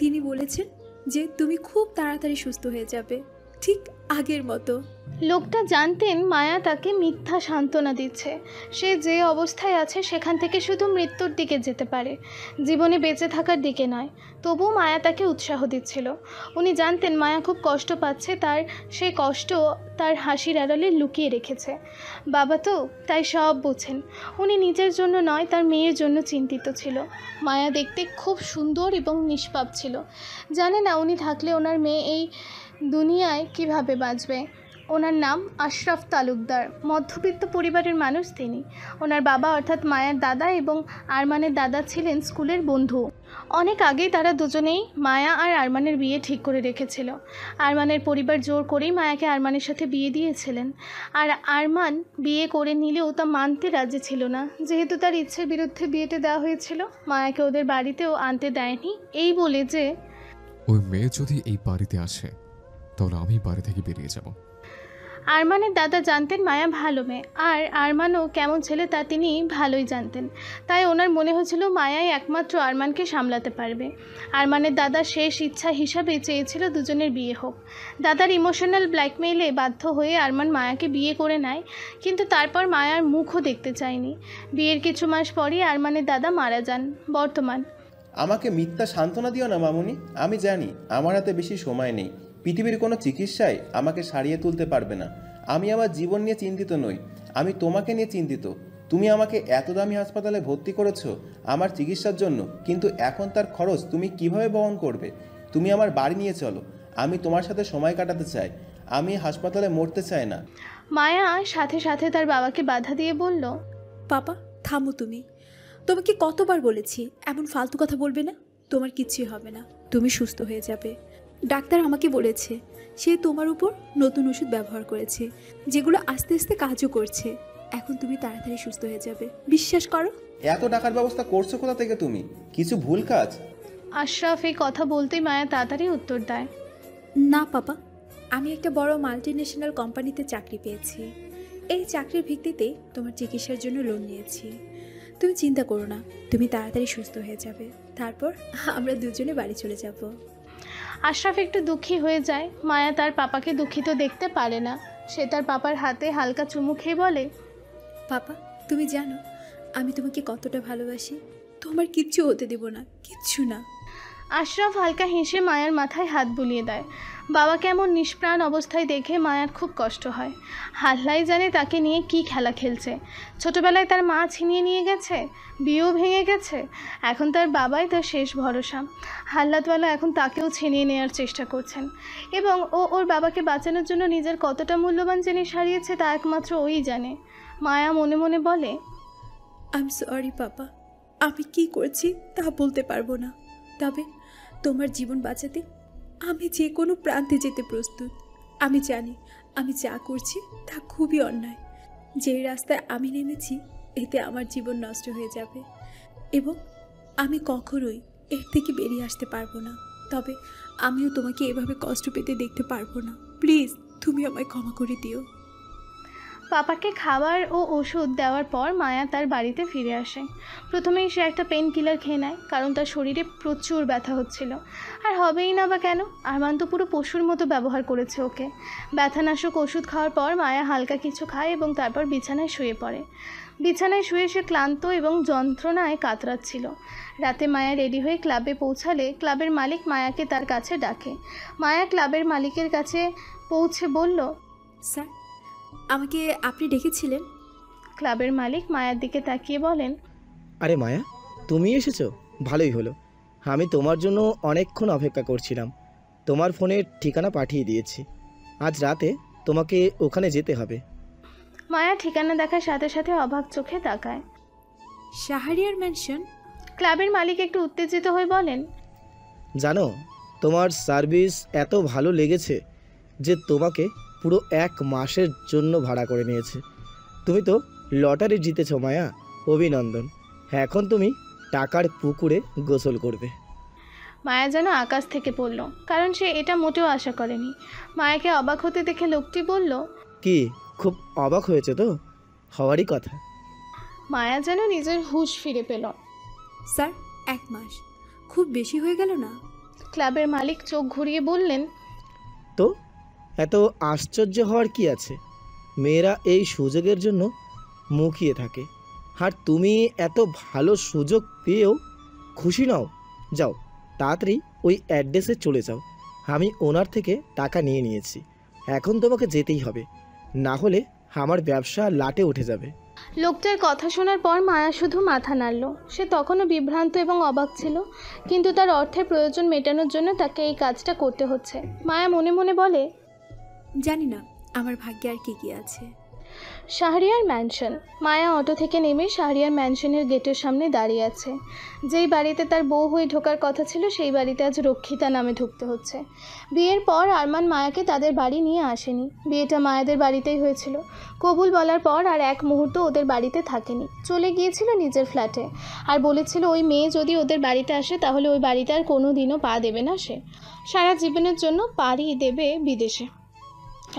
তিনি বলেছেন যে তুমি খুব তাড়াতাড়ি সুস্থ হয়ে যাবে, ঠিক আগের মতো। লোকটা জানতেন মায়া তাকে মিথ্যা সান্ত্বনা দিচ্ছে। সে যে অবস্থায় আছে সেখান থেকে শুধু মৃত্যুর দিকে যেতে পারে, জীবনে বেঁচে থাকার দিকে নয়। তবু মায়া তাকে উৎসাহ দিচ্ছিল। উনি জানতেন মায়া খুব কষ্ট পাচ্ছে, তার সে কষ্ট তার হাসির আড়ালে লুকিয়ে রেখেছে। বাবা তো তাই সব বোঝেন। উনি নিজের জন্য নয়, তার মেয়ের জন্য চিন্তিত ছিল। মায়া দেখতে খুব সুন্দর এবং নিষ্পাপ ছিল। জানে না উনি থাকলে ওনার মেয়ে এই দুনিয়ায় কিভাবে বাঁচবে। ওনার নাম আশরাফ তালুকদার। মধ্যবিত্ত পরিবারের মানুষ তিনি। ওনার বাবা অর্থাৎ মায়ের দাদা এবং আরমানের দাদা ছিলেন স্কুলের বন্ধু। অনেক আগেই তারা দুজনেই মায়া আর আরমানের বিয়ে ঠিক করে রেখেছিল। আরমানের পরিবার জোর করেই মায়াকে আরমানের সাথে বিয়ে দিয়েছিলেন, আর আরমান বিয়ে করে নিলেও তা মানতে রাজি ছিল না। যেহেতু তার ইচ্ছের বিরুদ্ধে বিয়েতে দেওয়া হয়েছিল, মায়াকে ওদের বাড়িতেও আনতে দেয়নি, এই বলে যে ওই মেয়ে যদি এই বাড়িতে আসে তাহলে আমি বাড়ি থেকে বেরিয়ে যাব। আরমানের দাদা জানতেন মায়া ভালো মেয়ে, আর আরমানও কেমন ছেলে তা তিনি ভালোই জানতেন। তাই ওনার মনে হয়েছিল মায়াই একমাত্র আরমানকে সামলাতে পারবে। আরমানের দাদা শেষ ইচ্ছা হিসাবে চেয়েছিল দুজনের বিয়ে হোক। দাদার ইমোশনাল ব্ল্যাকমেইলে বাধ্য হয়ে আরমান মায়াকে বিয়ে করে নেয়, কিন্তু তারপর মায়ার মুখও দেখতে চায়নি। বিয়ের কিছু মাস পরই আরমানের দাদা মারা যান। বর্তমান আমাকে মিথ্যা সান্ত্বনা দিও না মামুনি। আমি জানি আমার হাতে বেশি সময় নেই। পৃথিবীর কোনো চিকিৎসায় আমাকে সারিয়ে তুলতে পারবে না। আমি আমার জীবন নিয়ে চিন্তিত নই, আমি তোমাকে নিয়ে চিন্তিত। তুমি আমাকে এত দামি হাসপাতালে ভর্তি করেছো আমার চিকিৎসার জন্য, কিন্তু এখন তার খরচ তুমি কিভাবে বহন করবে? তুমি আমার বাড়ি নিয়ে চলো, আমি তোমার সাথে সময় কাটাতে চাই। আমি হাসপাতালে মরতে চাই না। মায়া সাথে সাথে তার বাবাকে বাধা দিয়ে বলল, পাপা থামো তুমি। তোমাকে কতবার বলেছি এমন ফালতু কথা বলবে না। তোমার কিচ্ছুই হবে না, তুমি সুস্থ হয়ে যাবে। ডাক্তার আমাকে বলেছে সে তোমার উপর নতুন ওষুধ ব্যবহার করেছে, যেগুলো আস্তে আস্তে কাজও করছে। এখন তুমি তাড়াতাড়ি সুস্থ হয়ে যাবে, বিশ্বাস করো। এত টাকার ব্যবস্থা করছো কোথা থেকে তুমি? কিছু ভুল কাজ? আশরাফ এই কথা বলতেই মায়া তাড়াতাড়ি উত্তর দেয়, না পাপা, আমি একটা বড় মাল্টিন্যাশনাল কোম্পানিতে চাকরি পেয়েছি। এই চাকরির ভিত্তিতে তোমার চিকিৎসার জন্য লোন নিয়েছি। তুমি চিন্তা করো না, তুমি তাড়াতাড়ি সুস্থ হয়ে যাবে। তারপর আমরা দুজনে বাড়ি চলে যাব। আশরাফ একটু দুঃখী হয়ে যায়। মায়া তার পাপাকে দুঃখিত দেখতে পারে না। সে তার পাপার হাতে হালকা চুমু খেয়ে বলে, পাপা তুমি জানো আমি তোমাকে কতটা ভালোবাসি। তোমার কিচ্ছু হতে দেব না, কিচ্ছু না। আশরাফ হালকা হেসে মায়ার মাথায় হাত বুলিয়ে দেয়। বাবা কেমন নিষ্প্রাণ অবস্থায় দেখে মায়ার খুব কষ্ট হয়। হাল্লাই জানে তাকে নিয়ে কি খেলা খেলছে। ছোটবেলায় তার মা ছিনিয়ে নিয়ে গেছে, বিয়েও ভেঙে গেছে, এখন তার বাবাই তার শেষ ভরসা। হাল্লাতওয়ালা এখন তাকেও ছিনিয়ে নেওয়ার চেষ্টা করছেন, এবং ওর বাবাকে বাঁচানোর জন্য নিজের কতটা মূল্যবান জিনিস হারিয়েছে তা একমাত্র ওই জানে। মায়া মনে মনে বলে, আই এম সরি পাপা, আমি কি করছি তা বলতে পারবো না। তবে তোমার জীবন বাঁচাতে আমি যে কোনো প্রান্তে যেতে প্রস্তুত। আমি জানি আমি যা করছি তা খুবই অন্যায়। যেই রাস্তায় আমি নেমেছি এতে আমার জীবন নষ্ট হয়ে যাবে, এবং আমি কখনোই এর থেকে বেরিয়ে আসতে পারবো না। তবে আমিও তোমাকে এভাবে কষ্ট পেতে দেখতে পারবো না। প্লিজ তুমি আমায় ক্ষমা করে দিও। পাপাকে খাবার ও ওষুধ দেওয়ার পর মায়া তার বাড়িতে ফিরে আসে। প্রথমেই সে একটা পেন কিলার খেয়ে নেয়, কারণ তার শরীরে প্রচুর ব্যথা হচ্ছিল। আর হবেই না বা কেন, আরমান তো পুরো পশুর মতো ব্যবহার করেছে ওকে। ব্যথানাশক ওষুধ খাওয়ার পর মায়া হালকা কিছু খায় এবং তারপর বিছানায় শুয়ে পড়ে। বিছানায় শুয়ে সে ক্লান্ত এবং যন্ত্রণায় কাতরাচ্ছিল। রাতে মায়া রেডি হয়ে ক্লাবে পৌঁছালে ক্লাবের মালিক মায়াকে তার কাছে ডাকে। মায়া ক্লাবের মালিকের কাছে পৌঁছে বলল, স্যার আমাকে আপনি ডেকেছিলেন? ক্লাবের মালিক মায়ার দিকে তাকিয়ে বলেন, আরে মায়া, তুমি এসেছো, ভালোই হলো। আমি তোমার জন্য অনেকক্ষণ অপেক্ষা করছিলাম। তোমার ফোনের ঠিকানা পাঠিয়ে দিয়েছি। আজ রাতে তোমাকে ওখানে যেতে হবে। মায়া ঠিকানা দেখার সাথে সাথে অবাক চোখে তাকায়। শাহরিয়ার ম্যানশন? ক্লাবের মালিক একটু উত্তেজিত হয়ে বলেন, জানো, তোমার সার্ভিস এত ভালো লেগেছে যে তোমাকে পুরো 1 মাসের জন্য ভাড়া করে নিয়েছে। তুমি তো লটারি জিতেছ মায়া, অভিনন্দন। এখন তুমি টাকার পুকুরে গোসল করবে। মায়া যেন আকাশ থেকে পড়ল, কারণ সে এটা মোটেও আশা করেনি। মায়াকে অবাক হতে দেখে লোকটি বলল, কি খুব অবাক হয়েছে তো? হওয়ারই কথা। মায়া যেন নিজের হুঁশ ফিরে পেল। স্যার 1 মাস খুব বেশি হয়ে গেল না? ক্লাবের মালিক চোখ ঘুরিয়ে বললেন, তো এত আশ্চর্য হওয়ার কি আছে? মেয়েরা এই সুযোগের জন্য মুখিয়ে থাকে, আর তুমি এত ভালো সুযোগ পেয়েও খুশি নাও। যাও তাড়াতাড়ি ওই অ্যাড্রেসে চলে যাও। আমি ওনার থেকে টাকা নিয়ে নিয়েছি, এখন তোমাকে যেতেই হবে, না হলে আমার ব্যবসা লাটে উঠে যাবে। লোকটার কথা শোনার পর মায়া শুধু মাথা নাড়ল। সে তখনও বিভ্রান্ত এবং অবাক ছিল, কিন্তু তার অর্থের প্রয়োজন মেটানোর জন্য তাকে এই কাজটা করতে হচ্ছে। মায়া মনে মনে বলে, জানি না আমার ভাগ্যে আর কি কি আছে। শাহরিয়ার ম্যানশন। মায়া অটো থেকে নেমে শাহরিয়ার ম্যানশনের গেটের সামনে দাঁড়িয়ে আছে। যেই বাড়িতে তার বউ হয়ে ঢোকার কথা ছিল সেই বাড়িতে আজ রক্ষিতা নামে ঢুকতে হচ্ছে। বিয়ের পর আরমান মায়াকে তাদের বাড়ি নিয়ে আসেনি। বিয়েটা মায়াদের বাড়িতেই হয়েছিল। কবুল বলার পর আর এক মুহূর্ত ওদের বাড়িতে থাকেনি, চলে গিয়েছিল নিজের ফ্ল্যাটে। আর বলেছিল ওই মেয়ে যদি ওদের বাড়িতে আসে তাহলে ওই বাড়িতে আর কোনো দিনও পা দেবে না সে, সারা জীবনের জন্য পাড়ি দেবে বিদেশে।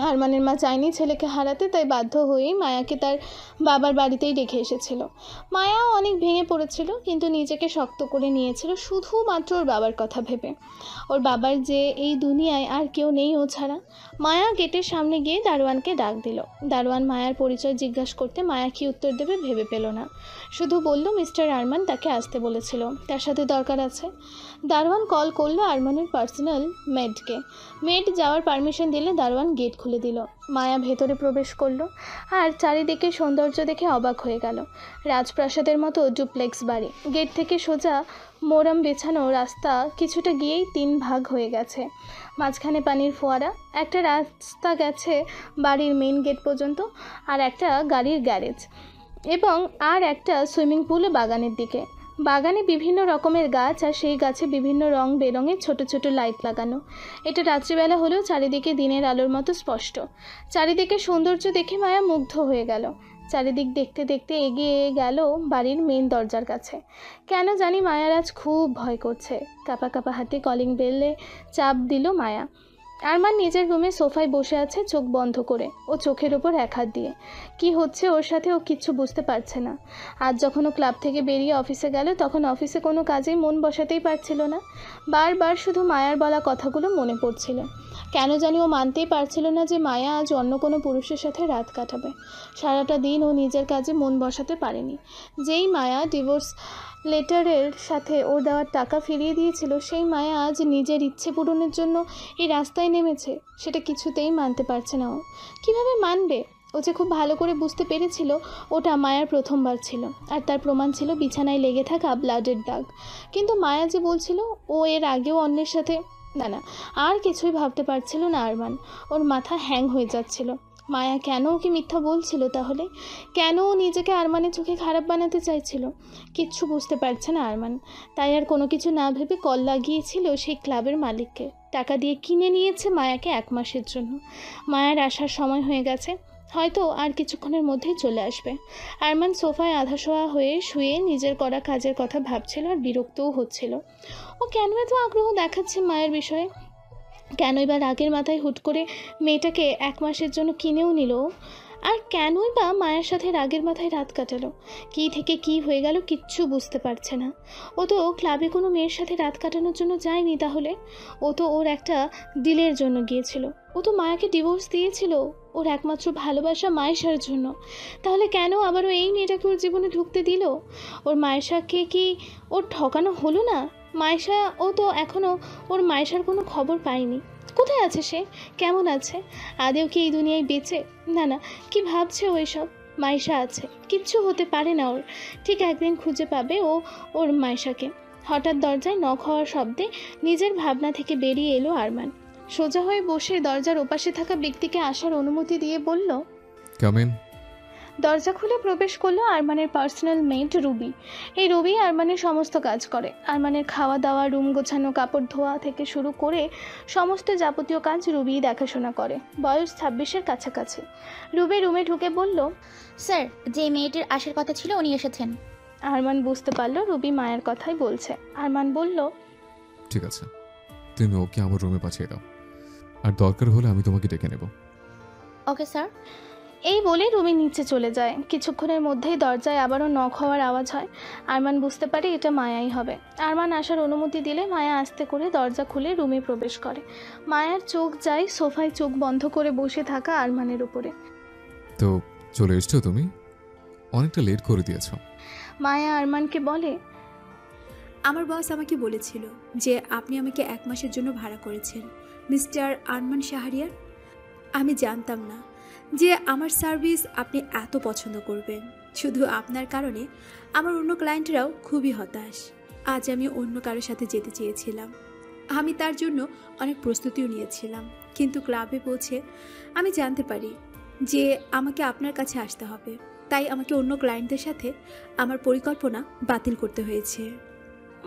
আরমানের মা চায়নি ছেলেকে হারাতে, তাই বাধ্য হয়েই মায়াকে তার বাবার বাড়িতেই রেখে এসেছিল। মায়াও অনেক ভেঙে পড়েছিল, কিন্তু নিজেকে শক্ত করে নিয়েছিল শুধুমাত্র ওর বাবার কথা ভেবে। ওর বাবার যে এই দুনিয়ায় আর কেউ নেই ও ছাড়া। মায়া গেটের সামনে গিয়ে দারোয়ানকে ডাক দিল। দারোয়ান মায়ার পরিচয় জিজ্ঞাসা করতে মায়া কি উত্তর দেবে ভেবে পেল না, শুধু বলল মিস্টার আরমান তাকে আসতে বলেছিল, তার সাথে দরকার আছে। দারোয়ান কল করলো আরমানের পার্সোনাল মেডকে। মেড যাওয়ার পারমিশন দিলে দারোয়ান গেট খুলে দিল। মায়া ভেতরে প্রবেশ করলো আর চারিদিকে সৌন্দর্য দেখে অবাক হয়ে গেল। রাজপ্রাসাদের মতো ডুপ্লেক্স বাড়ি। গেট থেকে সোজা মোরাম বেছানো রাস্তা কিছুটা গিয়েই 3 ভাগ হয়ে গেছে। মাঝখানে পানির ফোয়ারা, একটা রাস্তা গেছে বাড়ির মেন গেট পর্যন্ত, আর একটা গাড়ির গ্যারেজ, এবং আর একটা সুইমিং পুল বাগানের দিকে। বাগানে বিভিন্ন রকমের গাছ, আর সেই গাছে বিভিন্ন রং বেরঙের ছোট ছোট লাইট লাগানো। এটা রাত্রিবেলা হলেও চারিদিকে দিনের আলোর মতো স্পষ্ট। চারিদিকে সৌন্দর্য দেখে মায়া মুগ্ধ হয়ে গেল। চারিদিক দেখতে দেখতে এগিয়ে গেল বাড়ির মেন দরজার কাছে। কেন জানি মায়ার আজ খুব ভয় করছে। কাঁপা কাঁপা হাতে কলিং বেলে চাপ দিল মায়া। আরমান নিজের রুমে সোফায় বসে আছে চোখ বন্ধ করে, ও চোখের ওপর এক হাত দিয়ে। কি হচ্ছে ওর সাথে ও কিচ্ছু বুঝতে পারছে না। আজ যখন ও ক্লাব থেকে বেরিয়ে অফিসে গেল তখন অফিসে কোনো কাজেই মন বসাতেই পারছিল না। বারবার শুধু মায়ার বলা কথাগুলো মনে পড়ছিল। কেন জানি ও মানতেই পারছিল না যে মায়া আজ অন্য কোনো পুরুষের সাথে রাত কাটাবে। সারাটা দিন ও নিজের কাজে মন বসাতে পারেনি। যেই মায়া ডিভোর্স লেটারের সাথে ওর দেওয়ার টাকা ফিরিয়ে দিয়েছিল, সেই মায়া আজ নিজের ইচ্ছে পূরণের জন্য এই রাস্তায় নেমেছে। সেটা কিছুতেই মানতে পারছে না ও। কীভাবে মানবে? ও যে খুব ভালো করে বুঝতে পেরেছিল ওটা মায়ার প্রথমবার ছিল, আর তার প্রমাণ ছিল বিছানায় লেগে থাকা ব্লাডের দাগ। কিন্তু মায়া যে বলছিল ও এর আগেও অন্যের সাথে, না, আর কিছুই ভাবতে পারছিল না আরমান। ওর মাথা হ্যাং হয়ে যাচ্ছিল। মায়া কেন ওকে মিথ্যা বলছিল তাহলে? কেন ও নিজেকে আরমানের চোখে খারাপ বানাতে চাইছিল? কিচ্ছু বুঝতে পারছে না আরমান। তাই আর কোনো কিছু না ভেবে কল লাগিয়েছিল সেই ক্লাবের মালিককে। টাকা দিয়ে কিনে নিয়েছে মায়াকে 1 মাসের জন্য। মায়ার আসার সময় হয়ে গেছে, হয়তো আর কিছুক্ষণের মধ্যেই চলে আসবে। আরমান সোফায় আধাশোয়া হয়ে শুয়ে নিজের করা কাজের কথা ভাবছিল আর বিরক্তও হচ্ছিল। ও কেন এত আগ্রহ দেখাচ্ছে মায়ের বিষয়ে? কেনই বা রাগের মাথায় হুট করে মেয়েটাকে 1 মাসের জন্য কিনেও নিল? আর কেনই বা মায়ের সাথে রাগের মাথায় রাত কাটালো? কী থেকে কী হয়ে গেল কিচ্ছু বুঝতে পারছে না। ও তো ক্লাবে কোনো মেয়ের সাথে রাত কাটানোর জন্য যায়নি তাহলে। ও তো ওর একটা ডিলের জন্য গিয়েছিল। ও তো মায়াকে ডিভোর্স দিয়েছিল ওর একমাত্র ভালোবাসা মায়েশার জন্য। তাহলে কেন আবারও এই মেয়েটাকে ওর জীবনে ঢুকতে দিল? ওর মায়েশাকে কি ওর ঠকানো হলো না? মায়েশা, ও তো এখনও ওর মায়েশার কোনো খবর পায়নি। কোথায় আছে সে? কেমন আছে? আদেও কি এই দুনিয়ায় বেঁচে? না, কি ভাবছে ও এসব? মায়েশা আছে, কিচ্ছু হতে পারে না ওর। ঠিক একদিন খুঁজে পাবে ও ওর মায়েশাকে। হঠাৎ দরজায় নক হওয়ার শব্দে নিজের ভাবনা থেকে বেরিয়ে এলো আরমান। সোজা হয়ে বসে দরজার ওপাশে থাকা ব্যক্তিকে আসার অনুমতি দিয়ে বলল, কাম ইন। দরজা খুলে প্রবেশ করলো আরমানের পার্সোনাল মেড রুবি। এই রুবি আরমানের সমস্ত কাজ করে। আরমানের খাওয়া দাওয়া, রুম গোছানো, কাপড় ধোয়া থেকে শুরু করে সমস্ত যাবতীয় কাজ রুবি দেখাশোনা করে। বয়স 26-এর কাছাকাছি। রুবি রুমে ঢুকে বলল, স্যার, যে মেয়েটির আসার কথা ছিল উনি এসেছেন। আরমান বুঝতে পারলো রুবি মায়ের কথাই বলছে। আরমান বলল, ঠিক আছে, তুমি ওকে আমার রুমে পাঠিয়ে দাও, আর দরকার হলে আমি তোমাকে ডেকে নেব। Okay sir. এই বলে রুমি নিচে চলে যায়। কিছুক্ষণের মধ্যেই দরজায় আবারও নক হওয়ার আওয়াজ হয়। আরমান বুঝতে পারে এটা মায়াই হবে। আরমান আসার অনুমতি দিলে মায়া আস্তে করে দরজা খুলে রুমে প্রবেশ করে। মায়ার চোখ যায় সোফায় চোখ বন্ধ করে বসে থাকা আরমানের উপরে। তো চলে এসছো তুমি? অনেকটা লেট করে দিয়েছো। মায়া আরমানকে বলে, আমার বস আমাকে বলেছিল যে আপনি আমাকে 1 মাসের জন্য ভাড়া করেছেন, মিস্টার আরমান শাহরিয়ার। আমি জানতাম না যে আমার সার্ভিস আপনি এত পছন্দ করবেন। শুধু আপনার কারণে আমার অন্য ক্লায়েন্টরাও খুবই হতাশ। আজ আমি অন্য কারোর সাথে যেতে চেয়েছিলাম। আমি তার জন্য অনেক প্রস্তুতিও নিয়েছিলাম, কিন্তু ক্লাবে পৌঁছে আমি জানতে পারি যে আমাকে আপনার কাছে আসতে হবে, তাই আমাকে অন্য ক্লায়েন্টদের সাথে আমার পরিকল্পনা বাতিল করতে হয়েছে।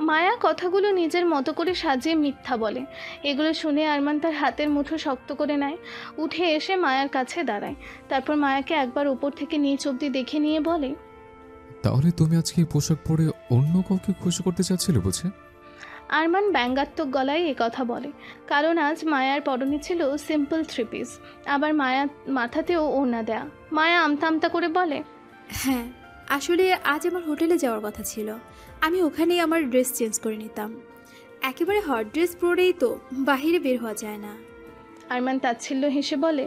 মায়া কথাগুলো নিজের মতো করে সাজিয়ে মিথ্যা বলে। এগুলো শুনে আরমান তার হাতের মুঠো শক্ত করে নেয়, উঠে এসে মায়ার কাছে দাঁড়ায়। তারপর মায়াকে একবার উপর থেকে নিচ অবধি দেখে নিয়ে বলে, তাহলে তুমি আজকে এই পোশাক পরে অন্য কাউকে খুশি করতে চাচ্ছিলে বুঝে? আরমান ব্যঙ্গাত্মক গলায় কথা বলে, কারণ আজ মায়ার পরনে ছিল সিম্পল থ্রি পিস, আবার মায়া মাথাতেও ওড়না দেয়া। মায়া আমতা আমতা করে বলে, হ্যাঁ, আসলে আজ আমার হোটেলে যাওয়ার কথা ছিল, আমি ওখানেই আমার ড্রেস চেঞ্জ করে নিতাম। একেবারে হট ড্রেস পরেই তো বাইরে বের হওয়া যায় না। আরমান তাচ্ছিল্য হেসে বলে।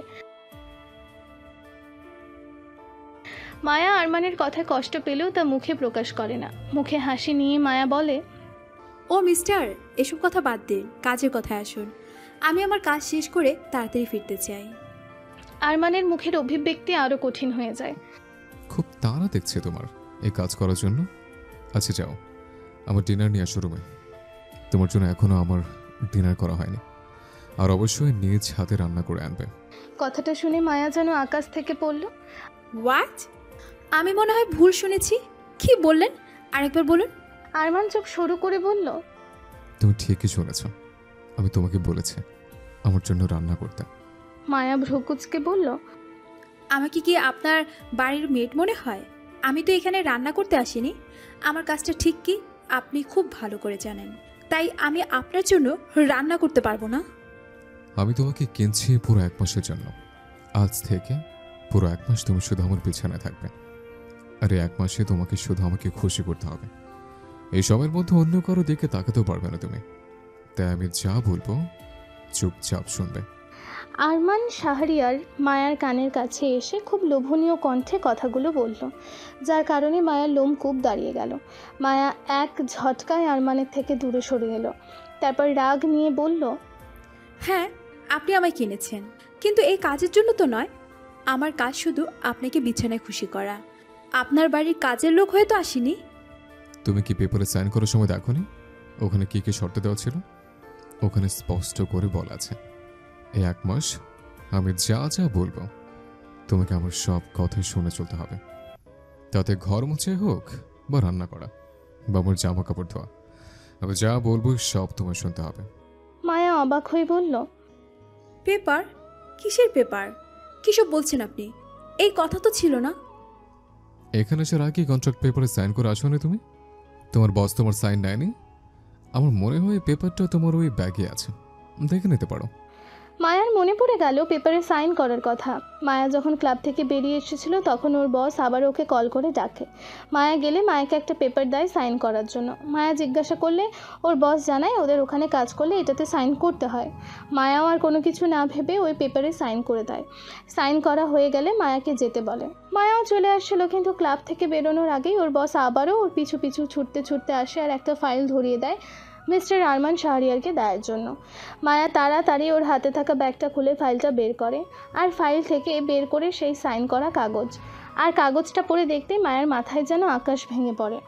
মায়া আরমানের কথায় কষ্ট পেলেও তা মুখে প্রকাশ করে না। মুখে হাসি নিয়ে মায়া বলে, ও মিস্টার, এসব কথা বাদ দিন, কাজের কথায় আসুন। আমি আমার কাজ শেষ করে তাড়াতাড়ি ফিরতে চাই। আরমানের মুখের অভিব্যক্তি আরও কঠিন হয়ে যায়। খুব তাড়া দেখছে তোমার এই কাজ করার জন্য। আচ্ছা যাও, আমার ডিনার নিয়ে আসো রুমে। তোমার জন্য এখনো আমার ডিনার করা হয়নি, আর অবশ্যই নিজ হাতে রান্না করে আনবে। কথাটা শুনে মায়া যেন আকাশ থেকে পড়ল। হোয়াট? আমি মনে হয় ভুল শুনেছি। কি বললেন? আরেকবার বলুন। আরমান চোখ সরু করে বলল, তুমি ঠিকই শুনেছ, আমি তোমাকে বলেছি আমার জন্য রান্না করতে। মায়া ভ্রুকুচকে বলল, আমাকে কি আপনার বাড়ির মেড মনে হয়? আমি তো এখানে রান্না করতে আসিনি। আমার কাজটা ঠিক কি আপনি খুব ভালো করে জানেন, তাই আমি আপনার জন্য রান্না করতে পারবো না। আমি তোমাকে কিনছি পুরো 1 মাসের জন্য। আজ থেকে পুরো 1 মাস তুমি শুধু আমার পিছনে থাকবে, আর এই 1 মাসে তোমাকে শুধু আমাকে খুশি করতে হবে। এই সময়ের মধ্যে অন্য কারো দিকে তাকাতেও পারবে না তুমি, তাই আমি যা বলবো চুপচাপ শুনবে। আরমান শাহরিয়ার মায়ার কানের কাছে এসে খুব লোভনীয় কণ্ঠে কথাগুলো বলল, যার কারণে মায়ার লোম কূপ দাঁড়িয়ে গেল। মায়া এক ঝটকায় আরমানের থেকে দূরে সরে এলো। তারপর রাগ নিয়ে বলল, হ্যাঁ, আপনি আমায় কিনেছেন, কিন্তু এই কাজের জন্য তো নয়। আমার কাজ শুধু আপনাকে বিছানায় খুশি করা। আপনার বাড়ির কাজের লোক হয়ে তো আসিনি। তুমি কি পেপারে সাইন করার সময় দেখোনি ওখানে কি কি শর্ত দেওয়া ছিল? ওখানে স্পষ্ট করে বলা আছে, এই 1 মাস আমি যা যা বলবো তোমাকে আমার সব কথাই শুনে চলতে হবে। তাতে ঘর মুছে হোক বা রান্না করা বা আমার জামা কাপড় ধোয়া, আমি যা বলবো সব তোমায় শুনতে হবে। মায়া অবাক হয়ে বলল, পেপার? কিসের পেপার? কিসব বলছেন আপনি? এই কথা তো ছিল না। এখানে আসার আগে কন্ট্রাক্ট পেপারে সাইন করে আসোনি তুমি? তোমার বস তোমার সাইন নেয়নি? আমার মনে হয় পেপারটা তোমার ওই ব্যাগে আছে, দেখে নিতে পারো। মায়ার মনে পড়ে গেল পেপারে সাইন করার কথা। মায়া যখন ক্লাব থেকে বেরিয়ে এসেছিল তখন ওর বস আবার ওকে কল করে ডাকে। মায়া গেলে মায়াকে একটা পেপার দেয় সাইন করার জন্য। মায়া জিজ্ঞাসা করলে ওর বস জানায় ওদের ওখানে কাজ করলে এটাতে সাইন করতে হয়। মায়াও আর কোনো কিছু না ভেবে ওই পেপারে সাইন করে দেয়। সাইন করা হয়ে গেলে মায়াকে যেতে বলে। মায়াও চলে আসছিলো, কিন্তু ক্লাব থেকে বেরোনোর আগেই ওর বস আবারও ওর পিছু পিছু ছুটতে ছুটতে আসে আর একটা ফাইল ধরিয়ে দেয় মিস্টার আরমান শাহরিয়ারকে দেওয়ার জন্য। মায়া তাড়াতাড়ি ওর হাতে থাকা ব্যাগটা খুলে ফাইলটা বের করে, আর ফাইল থেকে বের করে সেই সাইন করা কাগজ। আর কাগজটা পড়ে দেখতেই মায়ার মাথায় যেন আকাশ ভেঙে পড়ে।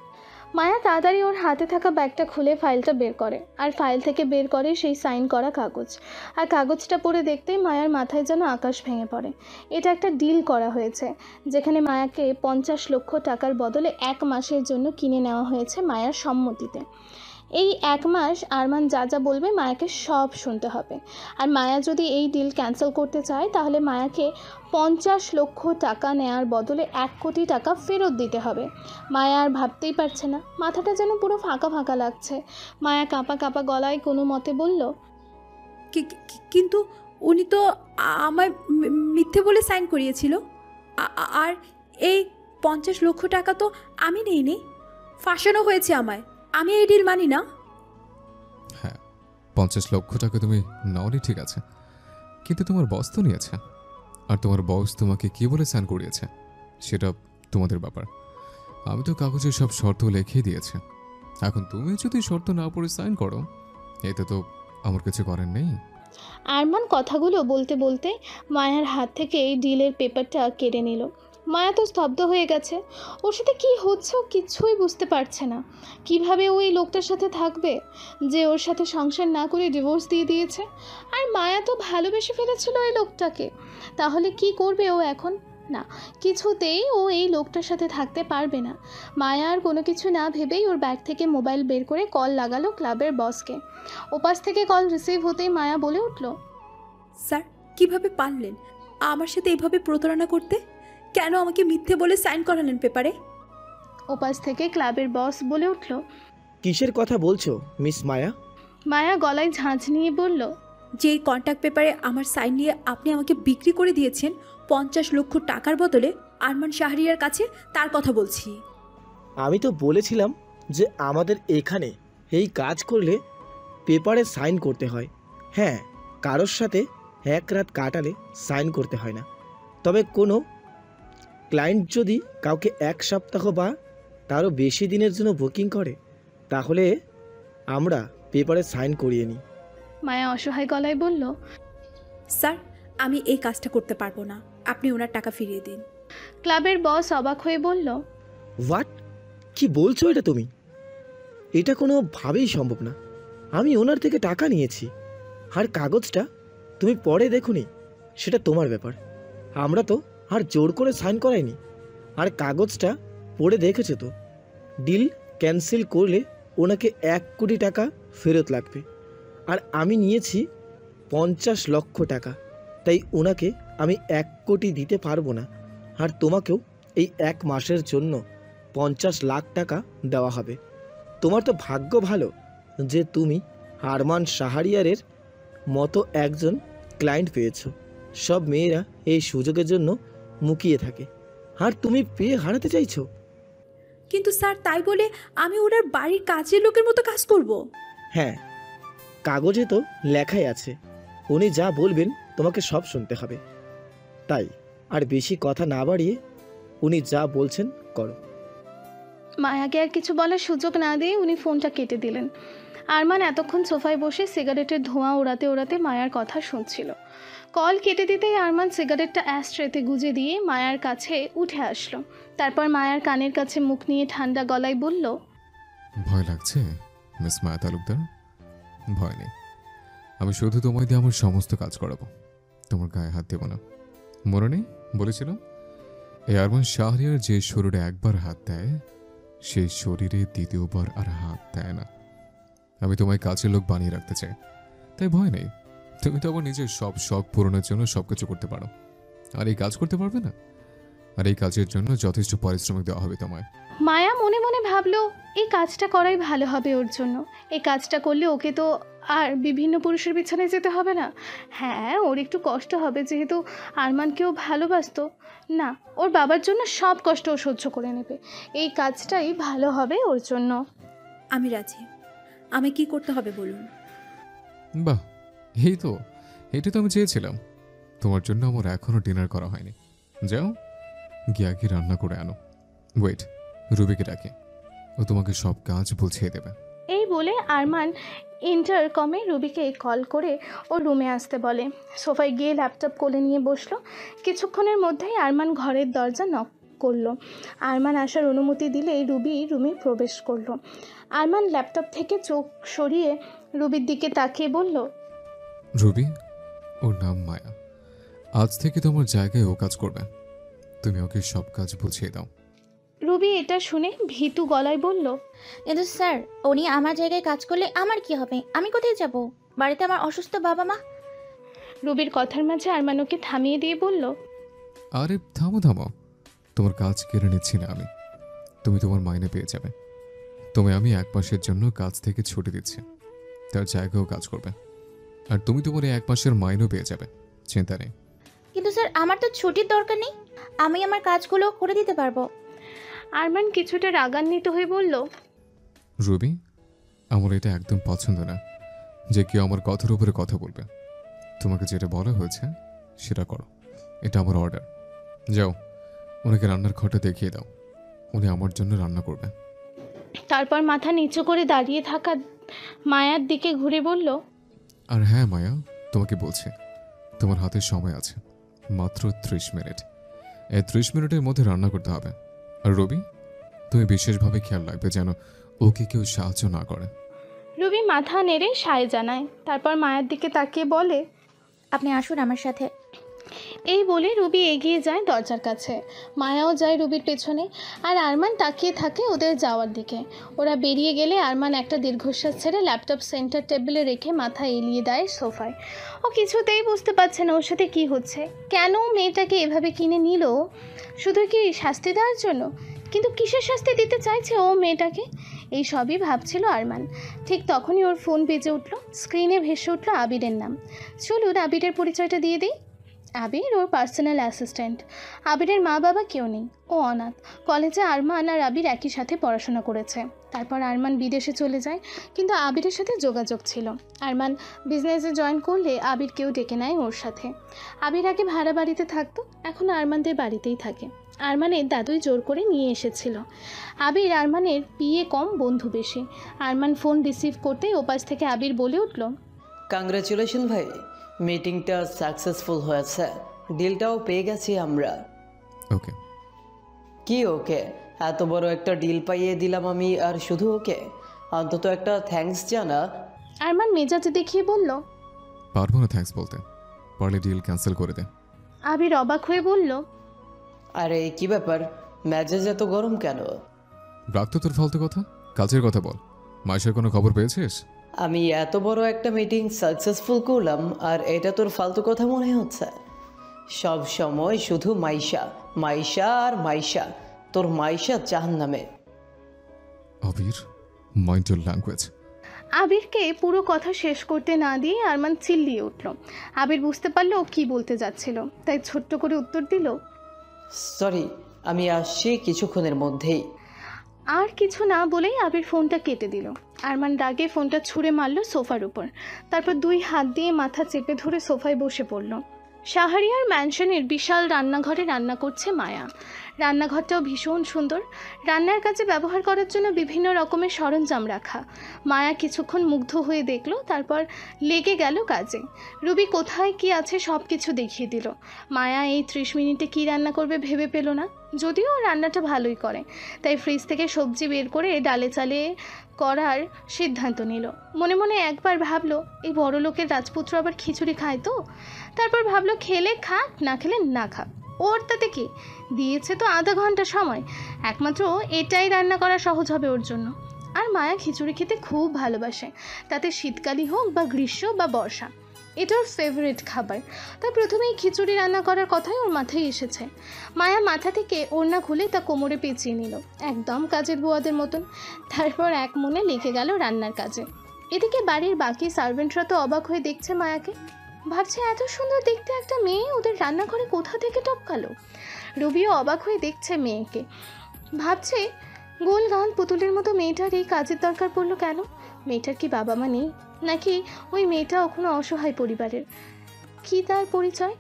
মায়া তাড়াতাড়ি ওর হাতে থাকা ব্যাগটা খুলে ফাইলটা বের করে, আর ফাইল থেকে বের করে সেই সাইন করা কাগজ। আর কাগজটা পড়ে দেখতেই মায়ার মাথায় যেন আকাশ ভেঙে পড়ে। এটা একটা ডিল করা হয়েছে, যেখানে মায়াকে 50 লক্ষ টাকার বদলে 1 মাসের জন্য কিনে নেওয়া হয়েছে মায়ার সম্মতিতে। এই 1 মাস আরমান যা যা বলবে মায়াকে সব শুনতে হবে। আর মায়া যদি এই ডিল ক্যান্সেল করতে চায় তাহলে মায়াকে 50 লক্ষ টাকা নেওয়ার বদলে 1 কোটি টাকা ফেরত দিতে হবে। মায়া আর ভাবতেই পারছে না, মাথাটা যেন পুরো ফাঁকা ফাঁকা লাগছে। মায়া কাঁপা কাঁপা গলায় কোনো মতে বলল, কিন্তু উনি তো আমায় মিথ্যে বলে সাইন করিয়েছিল। আর এই 50 লক্ষ টাকা তো আমি নেইনি, ফাঁসানো হয়েছে আমায়। আমি এই ডিল মানি না। হ্যাঁ, 50 লক্ষ টাকা তুমি নাওনি ঠিক আছে, কিন্তু তোমার বস তো নিয়েছে। আর তোমার বস তোমাকে কি বলে সাইন করিয়েছে সেটা তোমাদের ব্যাপার। আমি তো কাগজে সব শর্ত লিখে দিয়েছি। এখন তুমি যদি শর্ত না পড়ে সাইন করো, এতে তো আমার কিছু করার নেই। আরমান কথাগুলো বলতে বলতে মায়ার হাত থেকে এই ডিলের পেপারটা কেড়ে নিল। মায়া তো স্তব্ধ হয়ে গেছে। ওর সাথে কী হচ্ছে ও কিছুই বুঝতে পারছে না। কিভাবে ও এই লোকটার সাথে থাকবে যে ওর সাথে সংসার না করে ডিভোর্স দিয়ে দিয়েছে? আর মায়া তো ভালোবেসে ফেলেছিল এই লোকটাকে। তাহলে কি করবে ও এখন? না, কিছুতেই ও এই লোকটার সাথে থাকতে পারবে না। মায়া আর কোনো কিছু না ভেবেই ওর ব্যাগ থেকে মোবাইল বের করে কল লাগালো ক্লাবের বসকে। ওপাশ থেকে কল রিসিভ হতেই মায়া বলে উঠল, স্যার, কিভাবে পারলেন আমার সাথে এভাবে প্রতারণা করতে? কেন আমাকে মিথ্যে বলে সাইন করালেন পেপারে? ওপাশ থেকে ক্লাবের বস বলে উঠল। কিসের কথা বলছো মিস মায়া? মায়া গলায় ঝাঁঝ নিয়ে বলল, যে কন্ট্যাক্ট পেপারে আমার সাইন নিয়ে আপনি আমাকে বিক্রি করে দিয়েছেন 50 লক্ষ টাকার বদলে আরমান শাহরিয়ার কাছে, তার কথা বলছি। আমি তো বলেছিলাম যে আমাদের এখানে এই কাজ করলে পেপারে সাইন করতে হয়। হ্যাঁ, কারোর সাথে এক রাত কাটালে সাইন করতে হয় না। তবে কোনো ক্লায়েন্ট যদি কাউকে 1 সপ্তাহ বা তারও বেশি দিনের জন্য বুকিং করে তাহলে আমরা পেপারে সাইন করিয়ে নিই। মায়া অসহায় গলায় বলল, স্যার, আমি এই কাজটা করতে পারবো না, আপনি ওনার টাকা ফিরিয়ে দিন। ক্লাবের বস অবাক হয়ে বলল, হোয়াট? কি বলছো এটা তুমি? এটা কোনোভাবেই সম্ভব না। আমি ওনার থেকে টাকা নিয়েছি, আর কাগজটা তুমি পরে দেখুনি, সেটা তোমার ব্যাপার। আমরা তো আর জোর করে সাইন করাইনি। আর কাগজটা পড়ে দেখেছো তো, ডিল ক্যান্সেল করলে ওনাকে 1 কোটি টাকা ফেরত লাগবে। আর আমি নিয়েছি 50 লক্ষ টাকা, তাই ওনাকে আমি 1 কোটি দিতে পারবো না। আর তোমাকেও এই 1 মাসের জন্য 50 লাখ টাকা দেওয়া হবে। তোমার তো ভাগ্য ভালো যে তুমি আরমান শাহরিয়ারের মতো একজন ক্লায়েন্ট পেয়েছো। সব মেয়েরা এই সুযোগের জন্য মুখিয়ে থাকে, আর তুমি পেয়ে হারাতে চাইছো। কিন্তু স্যার, তাই বলে আমি ওনার বাড়ির কাজের লোকের মতো কাজ করব? হ্যাঁ, কাগজে তো লেখাই আছে উনি যা বলবেন তোমাকে সব শুনতে হবে। তাই আর বেশি কথা না বাড়িয়ে উনি যা বলছেন করো। মায়াকে আর কিছু বলার সুযোগ না দিয়ে উনি ফোনটা কেটে দিলেন। আরমান এতক্ষণ সোফায় বসে সিগারেটের ধোঁয়া ওড়াতে ওড়াতে মায়ার কথা শুনছিল। কল কেটে দিতেই আরমান সিগারেটটা অ্যাশট্রেতে গুজে দিয়ে মায়ার কাছে উঠে আসলো। তারপর মায়ার কানের কাছে মুখ নিয়ে ঠান্ডা গলায় বলল, ভয় লাগছে মিস মায়া তালুকদার? ভয় নেই, আমি শুধু তোমায় দিয়ে আমার সমস্ত কাজ করাবো, তোমার গায়ে হাত দেব না। মনে নেই বলেছিলাম, এই আরমান শাহরিয়ার যে শরীরে একবার হাত দেয় সেই শরীরে দ্বিতীয়বার আর হাত দেয় না। আমি তোমায় কাছের লোক বানিয়ে রাখতে চাই, তাই ভয় নেই। তুমি তো আবার নিজের সব শখ পূরণের জন্য সবকিছু করতে পারো, আর এই কাজ করতে পারবে না? আর এই কাজের জন্য যথেষ্ট পারিশ্রমিক দেওয়া হবে তোমায়। মায়া মনে মনে ভাবলো এই কাজটা করাই ভালো হবে ওর জন্য। এই কাজটা করলে ওকে তো আর বিভিন্ন পুরুষের পিছনে যেতে হবে না। হ্যাঁ, ওর একটু কষ্ট হবে যেহেতু আরমানকেও ভালোবাসতো না। ওর বাবার জন্য সব কষ্ট ও সহ্য করে নেবে। এই কাজটাই ভালো হবে ওর জন্য। আমি রাজি। আমি কি করতে হবে বলুন? বাহ, এইটা তো আমি চেয়েছিলাম। তোমার জন্য আমার এখনো ডিনার করা হয়নি। যাও গিয়ে আগে রান্না করে আনো। ওয়েট, রুবিকে ডাকে, ও তোমাকে সব কাজ বুঝিয়ে দেবে। এই বলে আরমান ইন্টারকমে রুবিকে কল করে ওর রুমে আসতে বলে। সোফায় গিয়ে ল্যাপটপ কোলে নিয়ে বসলো। কিছুক্ষণের মধ্যেই আরমান ঘরের দরজা নক করলো। আরমান আসার অনুমতি দিলেই রুবি রুমে প্রবেশ করলো। আরমান ল্যাপটপ থেকে চোখ সরিয়ে রুবির দিকে তাকিয়ে বলল, রুবি, ওর নাম মায়া। আজ থেকে তোমার জায়গায় ও কাজ করবে, তুমি ওকে সব কাজ বুঝিয়ে দাও। রুবি এটা শুনে ভীতু গলায় বলল, কিন্তু স্যার, উনি আমার জায়গায় কাজ করলে আমার কি হবে? আমি কোথায় যাব? বাড়িতে আমার অসুস্থ বাবা মা। রুবির কথার মাঝে আরমান ওকে থামিয়ে দিয়ে বলল, আরে থামো, তোমার কাজ কেড়ে নিচ্ছি না আমি। তুমি তোমার মাইনে পেয়ে যাবে। আমি 1 মাসের জন্য কাজ থেকে ছুটি দিচ্ছি, তার জায়গায়ও কাজ করবে। আর তুমি তোমার এই 1 মাসের মাইনেও পেয়ে যাবে, চিন্তা নেই। কিন্তু স্যার, আমার তো ছুটির দরকার নেই, আমি আমার কাজগুলো করে দিতে পারবো। আরমান কিছুটা রাগান্বিত হয়ে বলল, রুবি, আমার এটা একদম পছন্দ না যে কেউ আমার কথার উপরে কথা বলবে। তোমাকে যেটা বলা হয়েছে সেটা করো, এটা আমার অর্ডার। যাও ওনাকে রান্নার ঘরটা দেখিয়ে দাও, উনি আমার জন্য রান্না করবে। তারপর মাথা নিচু করে দাঁড়িয়ে থাকা মায়ার দিকে ঘুরে বলল, আর হ্যাঁ মায়া, তোমাকে বলছি তোমার হাতে সময় আছে মাত্র 30 মিনিট। এই 30 মিনিটের মধ্যে রান্না করতে হবে। আর রবি, তুমি বিশেষভাবে খেয়াল রাখবে যেন ওকে কেউ সাহায্য না করে। রুবি মাথা নেড়ে সায় জানায়, তারপর মায়ের দিকে তাকিয়ে বলে, আপনি আসুন আমার সাথে। এই বলে রুবি এগিয়ে যায় দরজার কাছে। মায়াও যায় রুবির পেছনে, আর আরমান তাকিয়ে থাকে ওদের যাওয়ার দিকে। ওরা বেরিয়ে গেলে আরমান একটা দীর্ঘশ্বাস ছেড়ে ল্যাপটপ সেন্টার টেবিলে রেখে মাথা এলিয়ে দেয় সোফায়। ও কিছুতেই বুঝতে পারছে না ওর সাথে কী হচ্ছে, কেন মেয়েটাকে এভাবে কিনে নিল, শুধু কি শাস্তি দেওয়ার জন্য? কিন্তু কিসের শাস্তি দিতে চাইছে ও মেয়েটাকে, এই সবই ভাবছিল আরমান। ঠিক তখনই ওর ফোন বেজে উঠল। স্ক্রিনে ভেসে উঠল আবিরের নাম। চলুন আবিরের পরিচয়টা দিয়ে দিই। আবির ওর পার্সোনাল অ্যাসিস্ট্যান্ট। আবিরের মা বাবা কেউ নেই, ও অনাথ। কলেজে আরমান আর আবির একই সাথে পড়াশোনা করেছে। তারপর আরমান বিদেশে চলে যায়, কিন্তু আবিরের সাথে যোগাযোগ ছিল। আরমান বিজনেসে জয়েন করলে আবিরকেও ডেকে নেয় ওর সাথে। আবির আগে ভাড়া বাড়িতে থাকতো, এখন আরমানদের বাড়িতেই থাকে। আরমানের দাদুই জোর করে নিয়ে এসেছিল। আবির আরমানের বিয়ে কম, বন্ধু বেশি। আরমান ফোন রিসিভ করতেই ওপাশ থেকে আবির বলে উঠল, কংগ্রাচুলেশন ভাই, মিটিংটা সাকসেসফুল হয়েছে, ডিলটাও পেয়ে গেছি আমরা। ওকে। কি ওকে? এত বড় একটা ডিল পাইয়ে দিলাম আমি, আর শুধু ওকে? অন্তত একটা থ্যাঙ্কস জানা। আরমান মেজাজ দেখিয়ে বলল, পারবো না থ্যাঙ্কস বলতে, পারলে ডিল ক্যান্সেল করে দে। আবির অবাক হয়ে বলল, আরে কি ব্যাপার, মেজাজ এত গরম কেন? রাখ তো তোর ফালতু কথা, কাজের কথা বল। মাইশার কোনো খবর পেয়েছিস? আমি এত বড় একটা মিটিং সাকসেসফুল করলাম, আর এটা তোর ফালতু কথা মনে হচ্ছে? সব সময় শুধু মাইশা মাইশা আর মাইশা, তোর মাইশা জাহান্নামে। আবির, মাইন্ড ইউর ল্যাঙ্গুয়েজ। আবিরকে পুরো কথা শেষ করতে না দিয়ে আরমান চিল্লিয়ে উঠল। আবির বুঝতে পারলো ও কী বলতে যাচ্ছিল, তাই ছোট্ট করে উত্তর দিল, সরি, আমি আসছি কিছুক্ষণের মধ্যেই। আর কিছু না বলেই আবির ফোনটা কেটে দিল। আরমান রাগে ফোনটা ছুঁড়ে মারল সোফার উপর। তারপর দুই হাত দিয়ে মাথা চেপে ধরে সোফায় বসে পড়ল। শাহরিয়ার ম্যানশনের বিশাল রান্নাঘরে রান্না করছে মায়া। রান্নাঘরটাও ভীষণ সুন্দর, রান্নার কাজে ব্যবহার করার জন্য বিভিন্ন রকমের সরঞ্জাম রাখা। মায়া কিছুক্ষণ মুগ্ধ হয়ে দেখল, তারপর লেগে গেল কাজে। রুবি কোথায় কি আছে সব কিছু দেখিয়ে দিল। মায়া এই 30 মিনিটে কি রান্না করবে ভেবে পেল না, যদিও রান্নাটা ভালোই করে। তাই ফ্রিজ থেকে সবজি বের করে ডালে চালে করার সিদ্ধান্ত নিল। মনে মনে একবার ভাবলো, এই বড় লোকের রাজপুত্র আবার খিচুড়ি খায় তো। তারপর ভাবলো, খেলে খাক, না খেলে না খাক, ওর তাতে কি, দিয়েছে তো আধা ঘন্টা সময়, একমাত্র এটাই রান্না করা সহজ হবে ওর জন্য। আর মায়া খিচুড়ি খেতে খুব ভালোবাসে, তাতে শীতকালই হোক বা গ্রীষ্ম বা বর্ষা, এটা ওর ফেভারিট খাবার। তাই প্রথমেই খিচুড়ি রান্না করার কথাই ওর মাথায় এসেছে। মায়া মাথা থেকে ওড়না খুলে তা কোমরে পেঁচিয়ে নিল, একদম কাজের বুয়াদের মতন। তারপর এক মনে লেগে গেল রান্নার কাজে। এদিকে বাড়ির বাকি সার্ভেন্টরা তো অবাক হয়ে দেখছে মায়াকে, ভাবছে এত সুন্দর দেখতে একটা মেয়ে ওদের রান্নাঘরে কোথা থেকে টপকালো। রবিও অবাক হয়ে দেখছে মেয়েকে, ভাবছে গোল গান পুতুলের মতো মেয়েটার এই কাজের দরকার পড়লো কেন? মেয়েটার কি বাবা মা নেই, নাকি ওই মেয়েটাও কোনো অসহায় পরিবারের? কি তার পরিচয়?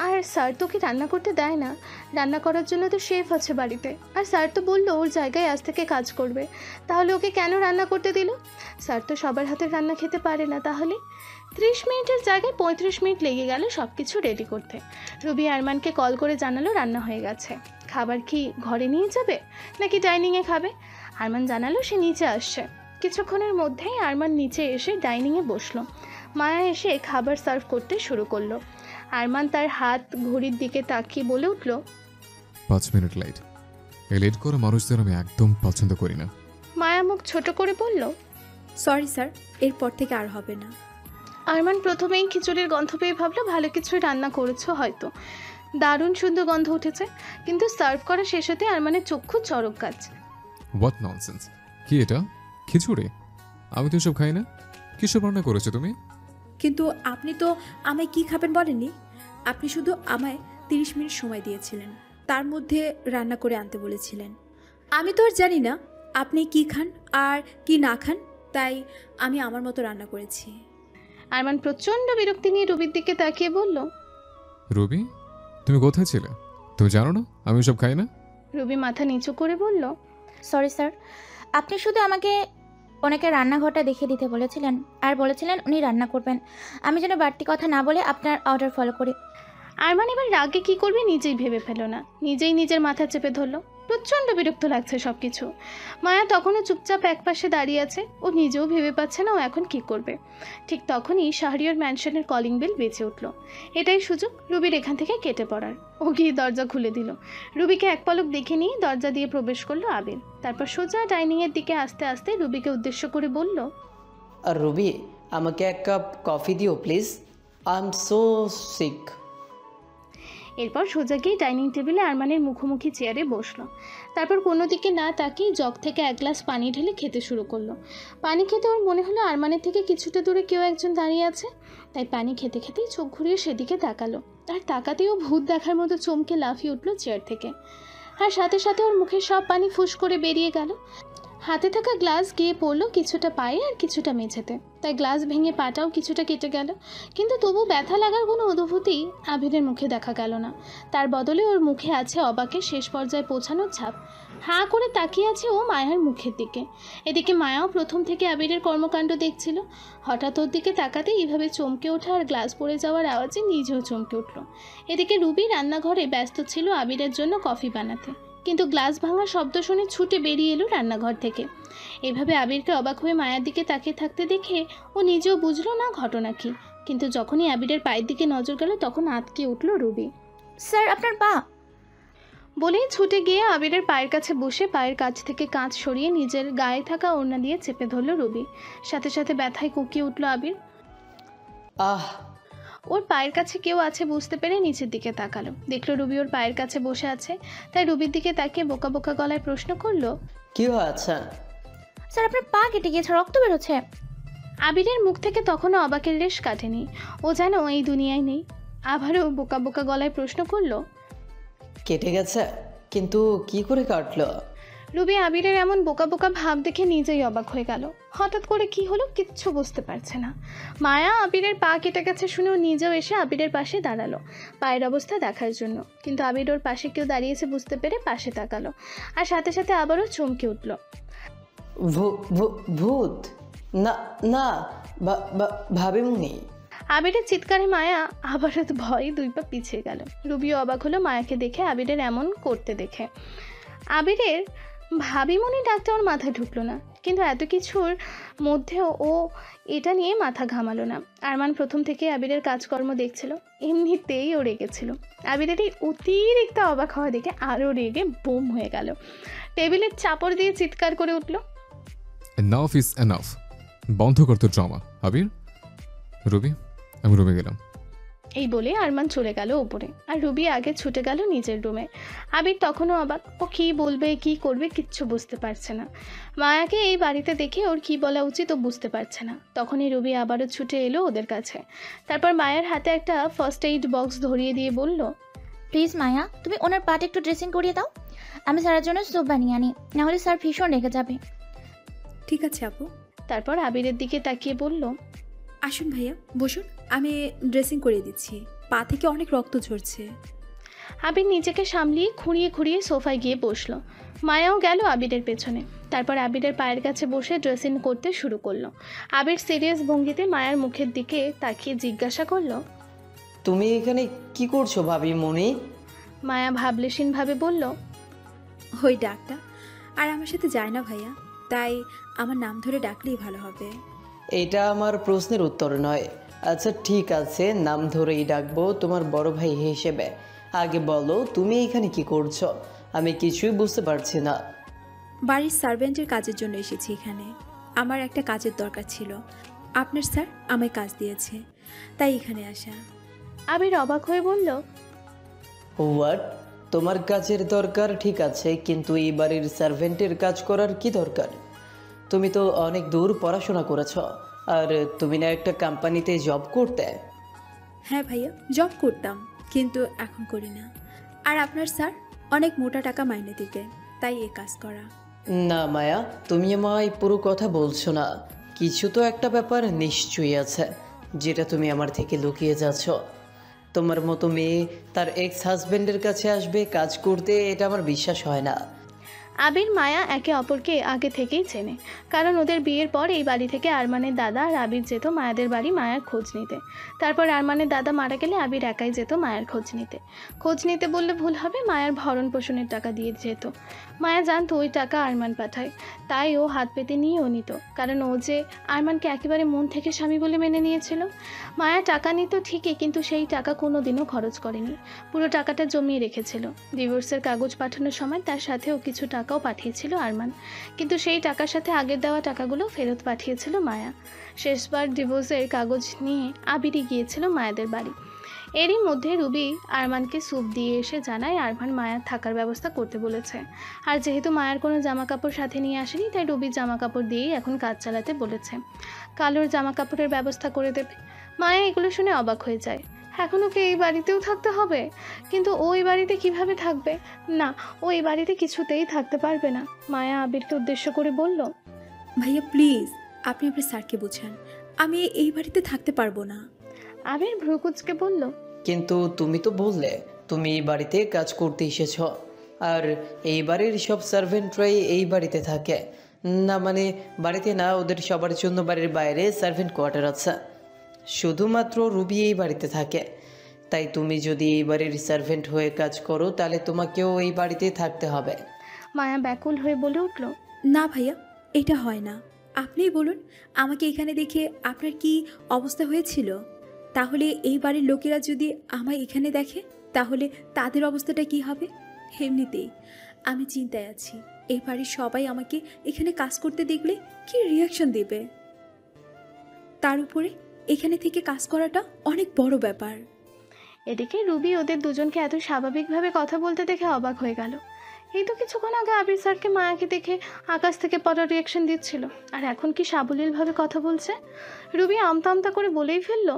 আর স্যার তো ওকে রান্না করতে দেয় না, রান্না করার জন্য তো শেফ আছে বাড়িতে, আর স্যার তো বললো ওর জায়গায় আজ থেকে কাজ করবে। তাহলে ওকে কেন রান্না করতে দিল? স্যার তো সবার হাতের রান্না খেতে পারে না। তাহলে 30 মিনিটের জায়গায় 35 মিনিট লেগে গেল সব কিছু রেডি করতে। রবি আরমানকে কল করে জানালো রান্না হয়ে গেছে। খাবার কি ঘরে নিয়ে যাবে নাকি ডাইনিংয়ে খাবে? আরমান জানালো সে নিচে আসছে। কিছুক্ষণের মধ্যেই আরমান নিচে এসে ডাইনিংয়ে বসলো। মায়া এসে খাবার সার্ভ করতে শুরু করলো। আরমান তার হাত ঘড়ির দিকে তাকিয়ে বলে উঠল, 5 মিনিট লেট। এই লেট করা মানুষদের আমি একদম পছন্দ করি না। মায়া মুখ ছোট করে বলল, সরি স্যার, এরপর থেকে আর হবে না। আরমান প্রথমেই খিচুড়ির গন্ধ পেয়ে ভাবলো ভালো কিছুই রান্না করেছো হয়তো, দারুণ সুন্দর গন্ধ উঠেছে। কিন্তু সার্ভ করা শেষ হতে আরমানের চক্ষু চড়ক গাছ। হোয়াট ননসেন্স, কি এটা খিচুড়ি? আমি তো এসব খাই না। কিসব রান্না করেছো তুমি? কিন্তু আপনি তো আমায় কি খাবেন বলেননি। আপনি শুধু আমায় 30 মিনিট সময় দিয়েছিলেন, তার মধ্যে রান্না করে আনতে বলেছিলেন। আমি তো আর জানি না আপনি কি খান আর কি না খান, তাই আমি আমার মতো রান্না করেছি। আরমান প্রচণ্ড বিরক্তি নিয়ে রবির দিকে তাকিয়ে বলল, রবি, তুমি কোথায় ছিলে? তুমি জানো না আমি এসব খাই না? রবি মাথা নিচু করে বলল, সরি স্যার, আপনি শুধু আমাকে ওনাকে রান্নাঘরটা দেখিয়ে দিতে বলেছিলেন, আর বলেছিলেন উনি রান্না করবেন, আমি যেন বাড়তি কথা না বলে আপনার অর্ডার ফলো করি। আরমান এবার রাগে কী করবে নিজেই ভেবে পেল না, নিজেই নিজের মাথা চেপে ধরলো। প্রচণ্ড বিরক্ত লাগছে সব কিছু। মায়া তখনও চুপচাপ একপাশে দাঁড়িয়ে আছে, ও নিজেও ভেবে পাচ্ছে না ও এখন কী করবে। ঠিক তখনই শাহরিয়ার ম্যানশনের কলিং বেল বেজে উঠল। এটাই সুযোগ রুবির এখান থেকে কেটে পড়ার। ও গিয়ে দরজা খুলে দিল। রুবিকে এক পলক দেখে নিয়ে দরজা দিয়ে প্রবেশ করলো আবির। তারপর সোজা ডাইনিংয়ের দিকে আস্তে আস্তে রুবিকে উদ্দেশ্য করে বলল, আর রুবি, আমাকে এক কাপ কফি দিও please, I am so sick. এরপর সোজা গিয়ে ডাইনিং টেবিলে আরমানের মুখোমুখি চেয়ারে বসলো। তারপর কোনো দিকে না তাকিয়ে জগ থেকে এক গ্লাস পানি ঢেলে খেতে শুরু করলো। পানি খেতে ওর মনে হলো আরমানের থেকে কিছুটা দূরে কেউ একজন দাঁড়িয়ে আছে। তাই পানি খেতে খেতেই চোখ ঘুরিয়ে সেদিকে তাকালো। আর তাকাতেও ভূত দেখার মতো চমকে লাফিয়ে উঠলো চেয়ার থেকে। আর সাথে সাথে ওর মুখে সব পানি ফুস করে বেরিয়ে গেল। হাতে থাকা গ্লাস গিয়ে পড়লো কিছুটা পায়ে আর কিছুটা মেঝেতে। তাই গ্লাস ভেঙে পাটাও কিছুটা কেটে গেল। কিন্তু তবু ব্যথা লাগার কোনো অনুভূতি আবিরের মুখে দেখা গেল না। তার বদলে ওর মুখে আছে অবাকের শেষ পর্যায়ে পৌঁছানোর ছাপ। হাঁ করে তাকিয়ে আছে ও মায়ার মুখের দিকে। এদিকে মায়াও প্রথম থেকে আবিরের কর্মকাণ্ড দেখছিল। হঠাৎ ওর দিকে তাকাতে এইভাবে চমকে ওঠা আর গ্লাস পড়ে যাওয়ার আওয়াজে নিজেও চমকে উঠল। এদিকে রুবি রান্নাঘরে ব্যস্ত ছিল আবিরের জন্য কফি বানাতে। কিন্তু গ্লাস ভাঙার শব্দ শুনে ছুটে বেরিয়ে এলো রান্নাঘর থেকে। এভাবে আবিরকে অবাক হয়ে মায়ার দিকে তাকিয়ে থাকতে দেখে ও নিজেও বুঝলো না ঘটনা কি। কিন্তু যখনই আবিরের পায়ের দিকে নজর গেল তখন আঁতকে উঠল রুবি। স্যার আপনার পা। বলেই ছুটে গিয়ে আবিরের পায়ের কাছে বসে পায়ের কাছ থেকে কাঁচ সরিয়ে নিজের গায়ে থাকা ওড়না দিয়ে চেপে ধরল রুবি। সাথে সাথে ব্যথায় কুকিয়ে উঠল আবির। আহ! ওর পায়ের কাছে কেউ আছে বুঝতে পেরে নিচের দিকে তাকালো। দেখলো রুবি ওর পায়ের কাছে বসে আছে। তাই রুবির দিকে তাকিয়ে বোকা বোকা গলায় প্রশ্ন করলো, কি হয়েছে? স্যার আপনার পা কেটে গিয়েছে, রক্ত বেরোচ্ছে। আবিরের মুখ থেকে তখনও অবাকের রেশ কাটেনি। ও যেন এই দুনিয়ায় নেই। আবারও বোকা বোকা গলায় প্রশ্ন করলো, কেটে গেছে? কিন্তু কি করে কাটলো? রুবি আবিরের এমন বোকা বোকা ভাব দেখে নিজেই অবাক হয়ে গেল। হঠাৎ করে কি হলো কিচ্ছু বুঝতে পারছে না। মায়া আবিরের পা কেটে গেছে শুনেও নিজেও এসে আবিরের পাশে দাঁড়ালো পায়ের অবস্থা দেখার জন্য। কিন্তু আবির ওর পাশে কেউ দাঁড়িয়েছে বুঝতে পেরে পাশে তাকালো। আর সাথে সাথে আবারও চমকে উঠল। ভূত? না না, ভাবিমুনি। আবিরের চিৎকারে মায়া আবারও ভয়ে দুই পা পিছিয়ে গেল। রুবিও অবাক হলো মায়াকে দেখে, আবিরের এমন করতে দেখে। আবিরের ভাবিমনি ডাকটা ওর মাথায় ঢুকলো না। কিন্তু এত কিছুর মধ্যেও ও এটা নিয়ে মাথা ঘামালো না। আরমান প্রথম থেকে আবিরের কাজকর্ম দেখছিল। এমনিতেই ও রেগেছিল। আবিরের এই অতিরিক্ত অবাক হওয়া দেখে আরও রেগে বোম হয়ে গেল। টেবিলের চাপড় দিয়ে চিৎকার করে উঠল, এনাফ ইজ এনাফ, বন্ধ কর তোর ড্রামা। আবির, রুবি, আমি রুমে গেলাম। এই বলে আরমান চলে গেল ওপরে। আর রুবি আগে ছুটে গেল নিজের রুমে। আবির তখনও অবাক। ও কী বলবে কী করবে কিচ্ছু বুঝতে পারছে না। মায়াকে এই বাড়িতে দেখে ওর কী বলা উচিত ও বুঝতে পারছে না। তখনই রুবি আবারও ছুটে এলো ওদের কাছে। তারপর মায়ের হাতে একটা ফার্স্ট এইড বক্স ধরিয়ে দিয়ে বলল, প্লিজ মায়া, তুমি ওনার পাটা একটু ড্রেসিং করিয়ে দাও। আমি স্যারের জন্য স্যুপ বানিয়ে আনি, নাহলে স্যার ভীষণ রেগে যাবে। ঠিক আছে আপু। তারপর আবিরের দিকে তাকিয়ে বলল, আসুন ভাইয়া বসুন, আমি ড্রেসিং করিয়ে দিচ্ছি, পা থেকে অনেক রক্ত ঝরছে। আবির নিজেকে সামলিয়ে খুঁড়িয়ে খুঁড়িয়ে সোফায় গিয়ে বসলো। মায়াও গেল আবিরের পেছনে। তারপর আবিরের পায়ের কাছে বসে ড্রেসিং করতে শুরু করলো। আবির সিরিয়াস ভঙ্গিতে মায়ার মুখের দিকে তাকিয়ে জিজ্ঞাসা করলো, তুমি এখানে কি করছো ভাবিমনি? মায়া ভাবলেশীনভাবে বলল, ওই ডাকটা আর আমার সাথে যায় না ভাইয়া, তাই আমার নাম ধরে ডাকলেই ভালো হবে। এটা আমার প্রশ্নের উত্তর নয়। আচ্ছা ঠিক আছে, নাম ধরেই ডাকবো তোমার বড় ভাই হিসেবে। আগে বলো তুমি এখানে কি করছো? আমি কিছুই বুঝতে পারছি না। বাড়ির সার্ভেন্টের কাজের জন্য এসেছি এখানে। আমার একটা কাজের দরকার ছিল, আপনার স্যার আমায় কাজ দিয়েছে, তাই এখানে আসা। আবির অবাক হয়ে বলল, হোয়াট? তোমার কাজের দরকার ঠিক আছে, কিন্তু এই বাড়ির সার্ভেন্টের কাজ করার কি দরকার? তুমি তো অনেক দূর পড়াশোনা করেছ, আর তুমি না একটা কোম্পানিতে জব করতে? হ্যাঁ ভাইয়া, জব করতাম, কিন্তু এখন করি না। আর আপনার স্যার অনেক মোটা টাকা মাইনে দিবে, তাই এ কাজ করা। না মায়া, তুমি আমায় পুরো কথা বলছো না। কিছু তো একটা ব্যাপার নিশ্চয়ই আছে যেটা তুমি আমার থেকে লুকিয়ে যাচ্ছ। তোমার মতো মেয়ে তার এক্স হাজব্যান্ডের কাছে আসবে কাজ করতে, এটা আমার বিশ্বাস হয় না। আবির মায়া একে অপরকে আগে থেকেই চেনে, কারণ ওদের বিয়ের পর এই বাড়ি থেকে আরমানের দাদা আর আবির যেত মায়াদের বাড়ি মায়ার খোঁজ নিতে। তারপর আরমানের দাদা মারা গেলে আবির একাই যেত মায়ার খোঁজ নিতে বললে ভুল হবে, মায়ার ভরণ পোষণের টাকা দিয়ে যেত। মায়া জানতো ওই টাকা আরমান পাঠায়, তাই ও হাত পেতে নিয়েও নিত, কারণ ও যে আরমানকে একেবারে মন থেকে স্বামী বলে মেনে নিয়েছিল। মায়া টাকা নিত ঠিকই, কিন্তু সেই টাকা কোনো দিনও খরচ করেনি, পুরো টাকাটা জমিয়ে রেখেছিল। ডিভোর্সের কাগজ পাঠানোর সময় তার সাথেও কিছু টাকাও পাঠিয়েছিল আরমান, কিন্তু সেই টাকার সাথে আগের দেওয়া টাকাগুলো ফেরত পাঠিয়েছিল মায়া। শেষবার ডিভোর্সের কাগজ নিয়ে আবিরই গিয়েছিল মায়াদের বাড়ি। এরই মধ্যে রুবি আরমানকে স্যুপ দিয়ে এসে জানায় আরমান মায়ার থাকার ব্যবস্থা করতে বলেছে, আর যেহেতু মায়ার কোনো জামা কাপড় সাথে নিয়ে আসেনি, তাই রুবির জামা কাপড় দিয়েই এখন কাজ চালাতে বলেছে। কালোর জামা কাপড়ের ব্যবস্থা করে দেবে। মায়া এগুলো শুনে অবাক হয়ে যায়। এখন ওকে এই বাড়িতেও থাকতে হবে? কিন্তু ওই বাড়িতে কিভাবে থাকবে? না, ও এই বাড়িতে কিছুতেই থাকতে পারবে না। মায়া আবিরকে উদ্দেশ্য করে বলল, ভাইয়া প্লিজ আপনি আপনার স্যারকে বোঝান, আমি এই বাড়িতে থাকতে পারবো না। আবির ভ্রুকুচকে বলল, কিন্তু তুমি তো বললে তুমি এই বাড়িতে কাজ করতে এসেছ, আর এই বাড়ির সব সার্ভেন্টরাই এই বাড়িতে থাকে। না মানে বাড়িতে না, ওদের সবার জন্য বাড়ির বাইরে সার্ভেন্ট কোয়ার্টার আছে, শুধুমাত্র রুবি এই বাড়িতে থাকে। তাই তুমি যদি এই বাড়ির সার্ভেন্ট হয়ে কাজ করো, তাহলে তোমাকেও এই বাড়িতে থাকতে হবে। মায়া ব্যাকুল হয়ে বলে উঠল, না ভাইয়া, এটা হয় না। আপনিই বলুন, আমাকে এখানে দেখে আপনার কি অবস্থা হয়েছিল? তাহলে এই বাড়ির লোকেরা যদি আমায় এখানে দেখে, তাহলে তাদের অবস্থাটা কি হবে? এমনিতেই আমি চিন্তায় আছি, এই বাড়ির সবাই আমাকে এখানে কাজ করতে দেখলে কি রিয়াকশন দেবে। তার উপরে এখানে থেকে কাজ করাটা অনেক বড় ব্যাপার। এদিকে রুবি ওদের দুজনকে এত স্বাভাবিকভাবে কথা বলতে দেখে অবাক হয়ে গেল। এই তো কিছুক্ষণ আগে আবির স্যারকে মায়াকে দেখে আকাশ থেকে পড়া রিয়াকশন দিচ্ছিল, আর এখন কি সাবলীলভাবে কথা বলছে। রুবি আমতা আমতা করে বলেই ফেলল,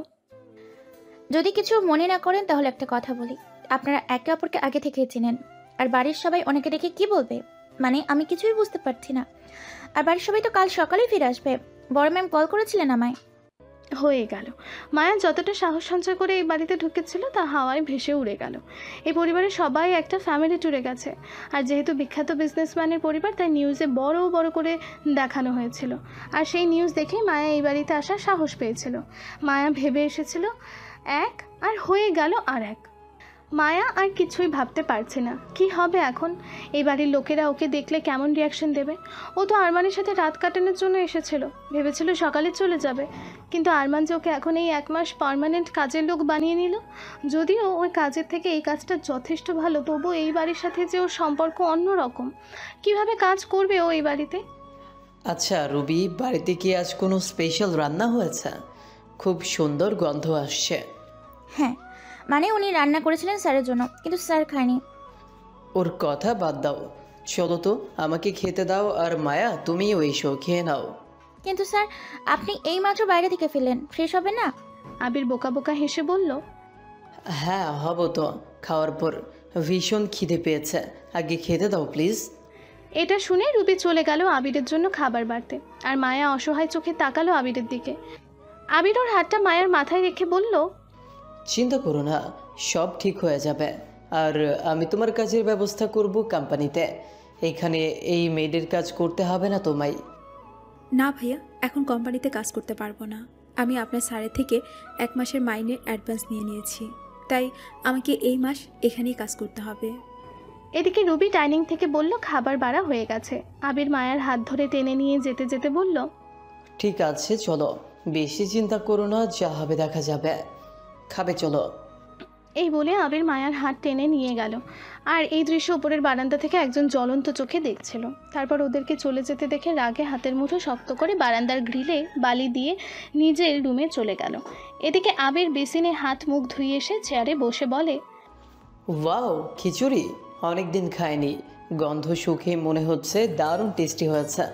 যদি কিছু মনে না করেন তাহলে একটা কথা বলি। আপনারা একে অপরকে আগে থেকে চেনেন, আর বাড়ির সবাই অনেকে দেখে কি বলবে? মানে আমি কিছুই বুঝতে পারছি না। আর বাড়ির সবাই তো কাল সকালেই ফিরে আসবে। বড় ম্যাম কল করেছিলেন আমায়। হয়ে গেল। মায়া যতটা সাহস সঞ্চয় করে এই বাড়িতে ঢুকেছিল তা হাওয়ায় ভেসে উড়ে গেল। এই পরিবারের সবাই একটা ফ্যামিলি ট্যুরে গেছে, আর যেহেতু বিখ্যাত বিজনেসম্যানের পরিবার, তাই নিউজে বড় বড় করে দেখানো হয়েছিল। আর সেই নিউজ দেখেই মায়া এই বাড়িতে আসার সাহস পেয়েছিল। মায়া ভেবে এসেছিল এক, আর হয়ে গেল আর এক। মায়া আর কিছুই ভাবতে পারছে না কি হবে এখন। এই বাড়ির লোকেরা ওকে দেখলে কেমন রিয়াকশন দেবে। ও তো আরমানের সাথে রাত কাটানোর জন্য এসেছিল, ভেবেছিল সকালে চলে যাবে, কিন্তু আরমান যে ওকে এখন এই 1 মাস পার্মানেন্ট কাজের লোক বানিয়ে নিল। যদিও ওই কাজের থেকে এই কাজটা যথেষ্ট ভালো, তবু এই বাড়ির সাথে যে ওর সম্পর্ক অন্যরকম। কিভাবে কাজ করবে ও এই বাড়িতে? আচ্ছা রুবি, বাড়িতে কি আজ কোনো স্পেশাল রান্না হয়েছে? খুব সুন্দর গন্ধ আসছে। হ্যাঁ, মানে উনি রান্না করেছিলেন স্যারের জন্য, কিন্তু স্যার খায়নি। ওর কথা বাদ দাও, চলো তো আমাকে খেতে দাও। আর মায়া, তুমিও এসো, খেয়ে নাও। কিন্তু স্যার, আপনি এইমাত্র বাইরে থেকে ফিরলেন, ফ্রেশ হবে না? আবির বোকা বোকা হেসে বলল, হ্যাঁ হব তো, খাওয়ার পর ভীষণ খিদে পেয়েছে, আগে খেতে দাও প্লিজ। এটা শুনে রুবি চলে গেল আবিরের জন্য খাবার বাড়তে, আর মায়া অসহায় চোখে তাকালো আবিরের দিকে। আবির ওর হাতটা মায়ের মাথায় রেখে বলল, চিন্তা করো না, সব ঠিক হয়ে যাবে। আর আমি তোমার কাজের ব্যবস্থা করব কোম্পানিতে। এখানে এই মেয়েদের কাজ করতে হবে না তোমায়। না ভাইয়া, এখন কোম্পানিতে কাজ করতে পারবো না। আমি আপনার স্যারের থেকে 1 মাসের মাইনের অ্যাডভান্স নিয়ে নিয়েছি, তাই আমাকে এই মাস এখানেই কাজ করতে হবে। এদিকে রুবি ডাইনিং থেকে বলল খাবার বাড়া হয়ে গেছে। আবির মায়ের হাত ধরে টেনে নিয়ে যেতে যেতে বলল, ঠিক আছে চলো, বেশি চিন্তা করো না, যা হবে দেখা যাবে। খাবে চলো। এই বলে আবির মায়ার হাত টেনে নিয়ে গেল। আর এই দৃশ্য উপরের বারান্দা থেকে একজন জ্বলন্ত চোখে দেখছিল। তারপর ওদেরকে চলে যেতে দেখে রাগে হাতের মুঠো শক্ত করে বারান্দার গ্রিলে বালি দিয়ে নিজের রুমে চলে গেল। এদিকে আবির বেসিনে হাত মুখ ধুয়ে এসে চেয়ারে বসে বলে, ওয়াও, খিচুড়ি অনেকদিন খাইনি, গন্ধ শুকে মনে হচ্ছে দারুণ টেস্টি হয়েছে।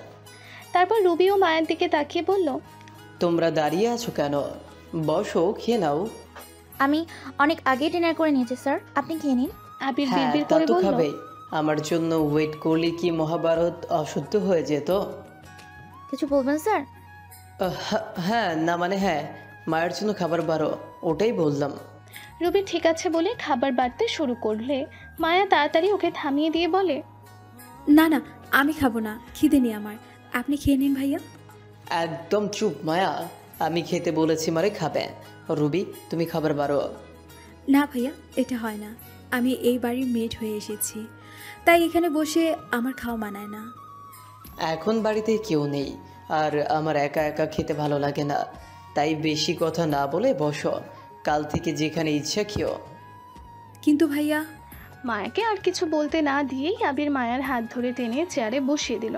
তারপর রুবি ও মায়ের দিকে তাকিয়ে বলল, তোমরা দাঁড়িয়ে আছো কেন? বসো, খেয়ে নাও। আমি অনেক আগে ডিনার করে নিয়েছি স্যার, আপনি খেয়ে নিন। আবির হ্যাঁ, বিড়বিড় তা করে তো বলল, খাবেই। আমার জন্য ওয়েট করলে কি মহাভারত অশুদ্ধ হয়ে যেত? কিছু বলবেন স্যার? হ্যাঁ, না মানে হ্যাঁ, মায়ের জন্য খাবার বাড়ো, ওটাই বললাম। রুবি ঠিক আছে বলে খাবার বাড়তে শুরু করলে মায়া তাড়াতাড়ি ওকে থামিয়ে দিয়ে বলে, না না, আমি খাবো না, খিদে নেই আমার। আপনি খেয়ে নিন ভাইয়া। একদম চুপ মায়া, আমি খেতে বলেছি মানে খাবে। রুবি, তুমি খাবার বারো। না ভাইয়া, এটা হয় না। আমি এই বাড়ির মেড হয়ে এসেছি, তাই এখানে বসে আমার খাওয়া মানায় না। এখন বাড়িতে কেউ নেই, আর আমার একা একা খেতে ভালো লাগে না, তাই বেশি কথা না বলে বসো। কাল থেকে যেখানে ইচ্ছা খেও। কিন্তু ভাইয়া। মায়াকে আর কিছু বলতে না দিয়েই আবির মায়ার হাত ধরে টেনে চেয়ারে বসিয়ে দিল।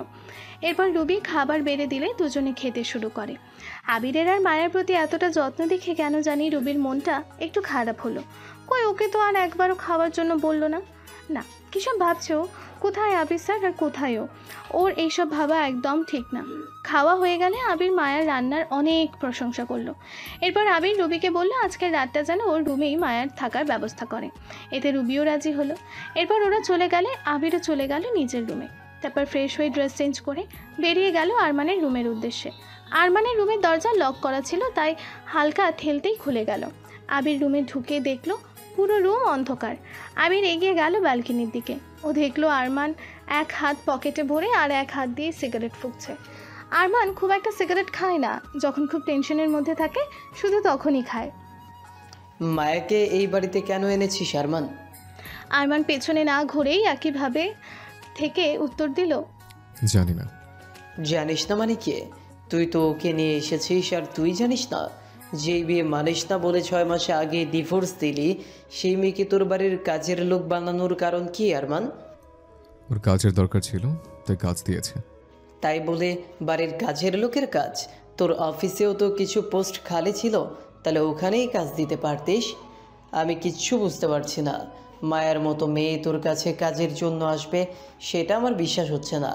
এরপর রুবি খাবার বেড়ে দিলে দুজনে খেতে শুরু করে। আবিরের আর মায়ার প্রতি এতটা যত্ন দেখে কেন জানি রুবির মনটা একটু খারাপ হলো। কই, ওকে তো আর একবারও খাওয়ার জন্য বললো না। না, কিসব ভাবছে ও? কোথায় আবির স্যার আর কোথায় ও? ওর এইসব ভাবা একদম ঠিক না। খাওয়া হয়ে গেলে আবির মায়ার রান্নার অনেক প্রশংসা করলো। এরপর আবির রুবিকে বললো আজকের রাতটা যেন ওর রুমেই মায়ার থাকার ব্যবস্থা করে। এতে রুবিও রাজি হলো। এরপর ওরা চলে গেলে আবিরও চলে গেল নিজের রুমে। তারপর ফ্রেশ হয়ে ড্রেস চেঞ্জ করে বেরিয়ে গেল আরমানের রুমের উদ্দেশ্যে। আরমানের রুমের দরজা লক করা ছিল, তাই হালকা ঠেলতেই খুলে গেল। আবির রুমে ঢুকে দেখলো পুরো রুম অন্ধকার। আবির এগিয়ে গেল ব্যালকনির দিকে। ও দেখলো আরমান এক হাত পকেটে ভরে আর এক হাত দিয়ে সিগারেট ফুঁকছে। আরমান খুব একটা সিগারেট খায় না, যখন খুব টেনশনের মধ্যে থাকে শুধু তখনই খায়। মায়াকে এই বাড়িতে কেন এনেছিস আরমান? আরমান পেছনে না ঘুরেই একইভাবে থেকে উত্তর দিল, জানি না। জানিস না মানে কি? তুই তো ওকে নিয়ে এসেছিস আর তুই জানিস না? যেই বিয়ে মানিস না বলে 6 মাসে আগে ডিভোর্স দিলি, সেই মেয়েকে তোর বাড়ির কাজের লোক বানানোর কারণ কি আরমান? ওর কাজের দরকার ছিল, তাই কাজ দিয়েছে। তাই বলে বাড়ির কাজের লোকের কাজ? তোর অফিসেও তো কিছু পোস্ট খালি ছিল, তাহলে ওখানেই কাজ দিতে পারতিস। আমি কিচ্ছু বুঝতে পারছি না। মায়ের মতো মেয়ে তোর কাছে কাজের জন্য আসবে, সেটা আমার বিশ্বাস হচ্ছে না।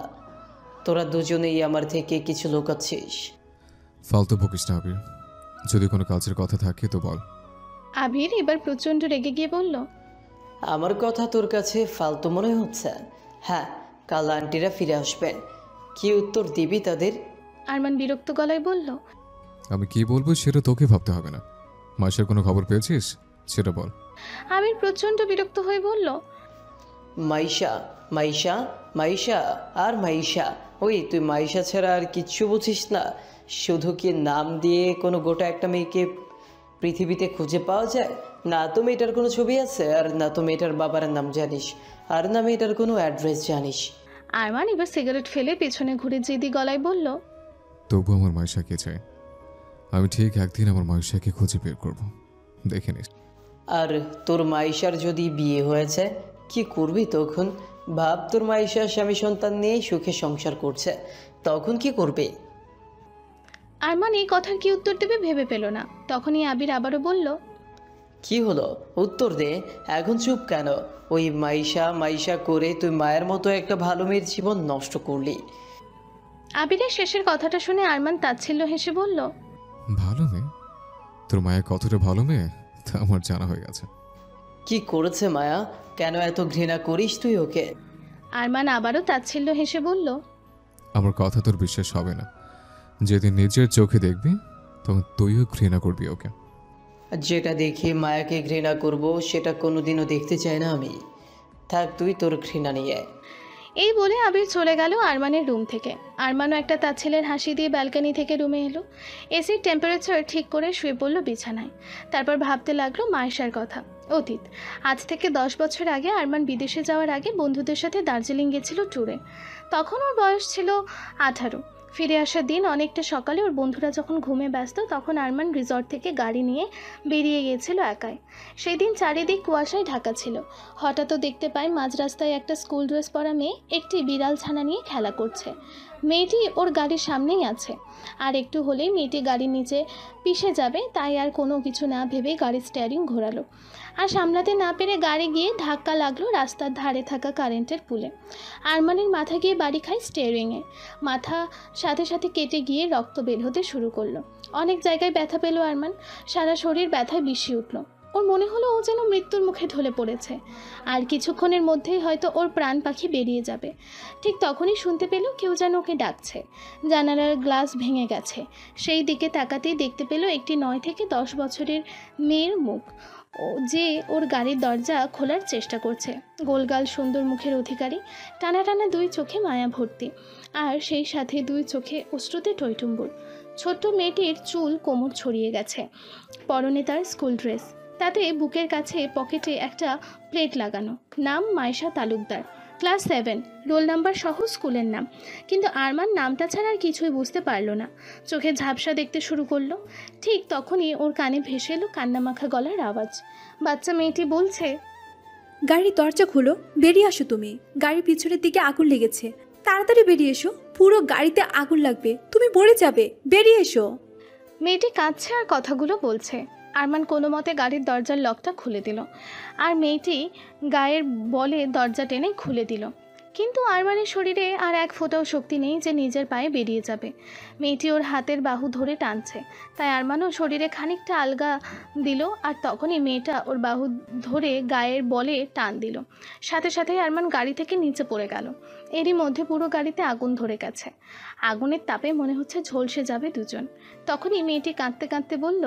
তোরা দুজনেই আমার থেকে কিছু লুকাচ্ছিস। ফালতু বকিস না আবির, যদি কোনো কাজের কথা থাকে তো বল। আবির এবার প্রচণ্ড রেগে গিয়ে বলল, আমার কথা তোর কাছে ফালতু মনে হচ্ছে? হ্যাঁ, কাল আন্টিরা ফিরে আসবেন, কি উত্তর দিবি তাদের? আরমান বিরক্ত গলায় বলল, আমি কি বলবো সেটা তোকে ভাবতে হবে না। মাসের কোনো খবর পেয়েছিস সেটা বল। আবির প্রচণ্ড বিরক্ত হয়ে বলল, মাইশা মাইশা মাইশা আর মাইশা। ওই তুই মাইশা ছাড়া আর কিচ্ছু বুঝিস না? শুধু কি নাম দিয়ে কোনো গোটা একটা মেয়েকে পৃথিবীতে খুঁজে পাওয়া যায়? না তো মেয়েটার কোনো ছবি আছে, আর না তো মেয়েটার বাবার নাম জানিস, আর না মেয়েটার কোনো অ্যাড্রেস জানিস। আরমান এবার সিগারেট ফেলে পেছনে ঘুরে জেদি গলায় বলল, তবু আমার মাইশাকে চাই। আমি ঠিক একদিন আমার মাইশাকে খুঁজে বের করব, দেখে নিস। আর তোর মাইশার যদি বিয়ে হয়েছে, কি করবি তখন? ভাব, তোর মাইশা স্বামী সন্তান নিয়ে সুখে সংসার করছে, তখন কি করবে? আরমান এই কথার কি উত্তর দেবে ভেবে পেল না। তখনই আবির আবারও বলল, কি হলো, উত্তর দে। এখন চুপ কেন? ওই মাইশা মাইশা করে তুই মায়ের মতো একটা ভালো মেয়ের জীবন নষ্ট করলি। আবিরের শেষের কথাটা শুনে আরমান তাচ্ছিল্য হেসে বলল, ভালো মেয়ে? তোর মায়া কতটা ভালো মেয়ে তা আমার জানা হয়ে গেছে। কি করেছে মায়া? কেন এত ঘৃণা করিস তুই ওকে? আরমান আবারও তাচ্ছিল্য হেসে বলল, আমার কথা তোর বিশ্বাস হবে না। যেদিন নিজের চোখে দেখবি তখন তুইও ঘৃণা করবি ওকে। যেটা দেখে মায়াকে ঘৃণা করব সেটা কোনোদিনও দেখতে চাই না আমি। থাক তুই তোর ঘৃণা নিয়ে। এই বলে আবির চলে গেল আরমানের রুম থেকে। আরমানও একটা তাচ্ছিলের হাসি দিয়ে ব্যালকনি থেকে রুমে এলো। এসির টেম্পারেচার ঠিক করে শুয়ে পড়ল বিছানায়। তারপর ভাবতে লাগলো মায়েশার কথা। অতীত, আজ থেকে 10 বছর আগে আরমান বিদেশে যাওয়ার আগে বন্ধুদের সাথে দার্জিলিং গেছিল ট্যুরে। তখন ওর বয়স ছিল 18। ফিরে আসার দিন অনেকটা সকালে ওর বন্ধুরা যখন ঘুমে ব্যস্ত, তখন আরমান রিসর্ট থেকে গাড়ি নিয়ে বেরিয়ে গিয়েছিল একাই। সেই দিন চারিদিক কুয়াশায় ঢাকা ছিল। হঠাৎ দেখতে পায় মাঝ রাস্তায় একটা স্কুল ড্রেস পরা মেয়ে একটি বিড়াল ছানা নিয়ে খেলা করছে। মেয়েটি ওর গাড়ির সামনেই আছে। আর একটু হলেই মেয়েটি গাড়ির নিচে পিষে যাবে, তাই আর কোনো কিছু না ভেবেই গাড়ির স্টিয়ারিং ঘোরালো। আর সামলাতে না পেরে গাড়ি গিয়ে ধাক্কা লাগলো রাস্তার ধারে থাকা কারেন্টের পুলে। আরমানের মাথা গিয়ে বাড়ি খায় স্টিয়ারিংয়ে। মাথা সাথে সাথে কেটে গিয়ে রক্ত বের হতে শুরু করলো। অনেক জায়গায় ব্যথা পেল আরমান। সারা শরীর ব্যথায় বিষিয়ে উঠল। ওর মনে হলো ও যেন মৃত্যুর মুখে ঢলে পড়েছে, আর কিছুক্ষণের মধ্যেই হয়তো ওর প্রাণ পাখি বেরিয়ে যাবে। ঠিক তখনই শুনতে পেল কেউ যেন ওকে ডাকছে। জানালার গ্লাস ভেঙে গেছে। সেই দিকে তাকাতেই দেখতে পেল একটি 9 থেকে 10 বছরের মেয়ের মুখ, যে ওর গাড়ির দরজা খোলার চেষ্টা করছে। গোলগাল সুন্দর মুখের অধিকারী, টানা টানা 2 চোখে মায়া ভর্তি, আর সেই সাথে 2 চোখে অশ্রুতে টইটুম্বুর। ছোট্ট মেয়েটির চুল কোমর ছড়িয়ে গেছে, পরনে তার স্কুল ড্রেস, তাতে বুকের কাছে পকেটে একটা প্লেট লাগানো, নাম Maisha Talukdar, class 7, roll number সহ স্কুলের নাম। কিন্তু আরমান নামটা ছাড়া আর কিছুই বুঝতে পারল না। চোখে ঝাপসা দেখতে শুরু করলো। ঠিক তখনই ওর কানে ভেসে এলো কান্নামাখা গলার আওয়াজ। বাচ্চা মেয়েটি বলছে, গাড়ির দরজা খুলো, বেরিয়ে আসো তুমি। গাড়ির পিছনের দিকে আগুন লেগেছে, তাড়াতাড়ি বেরিয়ে এসো, পুরো গাড়িতে আগুন লাগবে, তুমি মরে যাবে, বেরিয়ে এসো। মেয়েটি কাঁদছে আর কথাগুলো বলছে। আরমান কোনো মতে গাড়ির দরজার লকটা খুলে দিল, আর মেয়েটি গায়ের বলে দরজা টেনে খুলে দিল। কিন্তু আরমানের শরীরে আর এক ফোঁটাও শক্তি নেই যে নিজের পায়ে বেরিয়ে যাবে। মেয়েটি ওর হাতের বাহু ধরে টানছে, তাই আরমানও শরীরে খানিকটা আলগা দিল, আর তখনই মেয়েটা ওর বাহু ধরে গায়ের বলে টান দিল। সাথে সাথেই আরমান গাড়ি থেকে নিচে পড়ে গেল। এরই মধ্যে পুরো গাড়িতে আগুন ধরে গেছে। আগুনের তাপে মনে হচ্ছে ঝলসে যাবে দুজন। তখনই মেয়েটি কাঁদতে কাঁদতে বলল,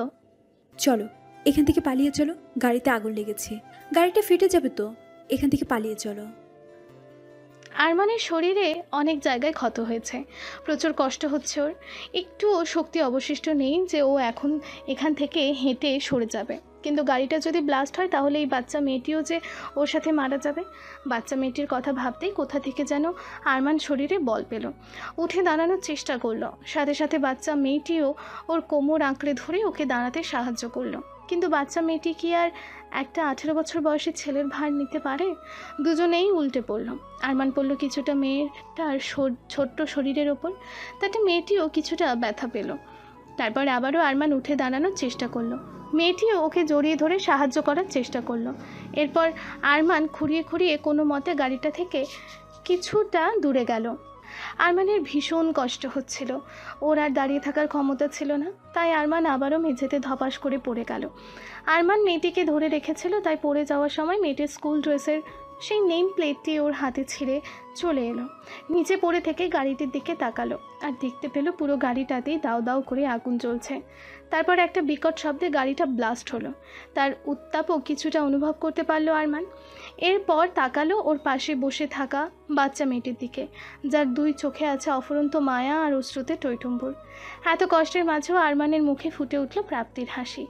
চলো এখান থেকে পালিয়ে চলো, গাড়িতে আগুন লেগেছে, গাড়িটা ফেটে যাবে তো, এখান থেকে পালিয়ে চলো। আরমানের শরীরে অনেক জায়গায় ক্ষত হয়েছে, প্রচুর কষ্ট হচ্ছে ওর। একটুও শক্তি অবশিষ্ট নেই যে ও এখন এখান থেকে হেঁটে সরে যাবে। কিন্তু গাড়িটা যদি ব্লাস্ট হয় তাহলে এই বাচ্চা মেয়েটিও যে ওর সাথে মারা যাবে। বাচ্চা মেয়েটির কথা ভাবতেই কোথা থেকে যেন আরমান শরীরে বল পেল, উঠে দাঁড়ানোর চেষ্টা করলো। সাথে সাথে বাচ্চা মেয়েটিও ওর কোমর আঁকড়ে ধরে ওকে দাঁড়াতে সাহায্য করলো। কিন্তু বাচ্চা মেয়েটি কি আর একটা 18 বছর বয়সী ছেলের ভার নিতে পারে? দুজনেই উল্টে পড়ল। আরমান পড়ল কিছুটা মেয়েটার ছোট্ট শরীরের ওপর, তাতে মেয়েটিও কিছুটা ব্যথা পেল। তারপর আবারও আরমান উঠে দাঁড়ানোর চেষ্টা করলো। মেয়েটিও ওকে জড়িয়ে ধরে সাহায্য করার চেষ্টা করলো। এরপর আরমান খুঁড়িয়ে খুঁড়িয়ে কোনো মতে গাড়িটা থেকে কিছুটা দূরে গেল। আরমানের ভীষণ কষ্ট হচ্ছিল, ওর আর দাঁড়িয়ে থাকার ক্ষমতা ছিল না, তাই আরমান আবারও মেঝেতে ধপাস করে পড়ে গেল। আরমান মেয়েটিকে ধরে রেখেছিল, তাই পড়ে যাওয়ার সময় মেয়েটির স্কুল ড্রেসের সেই নেম প্লেটটি ওর হাতে ছিঁড়ে চলে এলো। নিচে পড়ে থেকে গাড়িটির দিকে তাকালো, আর দেখতে পেল পুরো গাড়িটাতেই দাও দাও করে আগুন জ্বলছে। তারপর একটা বিকট শব্দে গাড়িটা ব্লাস্ট হলো। তার উত্তাপও কিছুটা অনুভব করতে পারলো আরমান। এরপর তাকালো ওর পাশে বসে থাকা বাচ্চা মেয়েটির দিকে, যার 2 চোখে আছে অফুরন্ত মায়া আর অশ্রুতে টইটুম্বুর। এত কষ্টের মাঝেও আরমানের মুখে ফুটে উঠল প্রাপ্তির হাসি।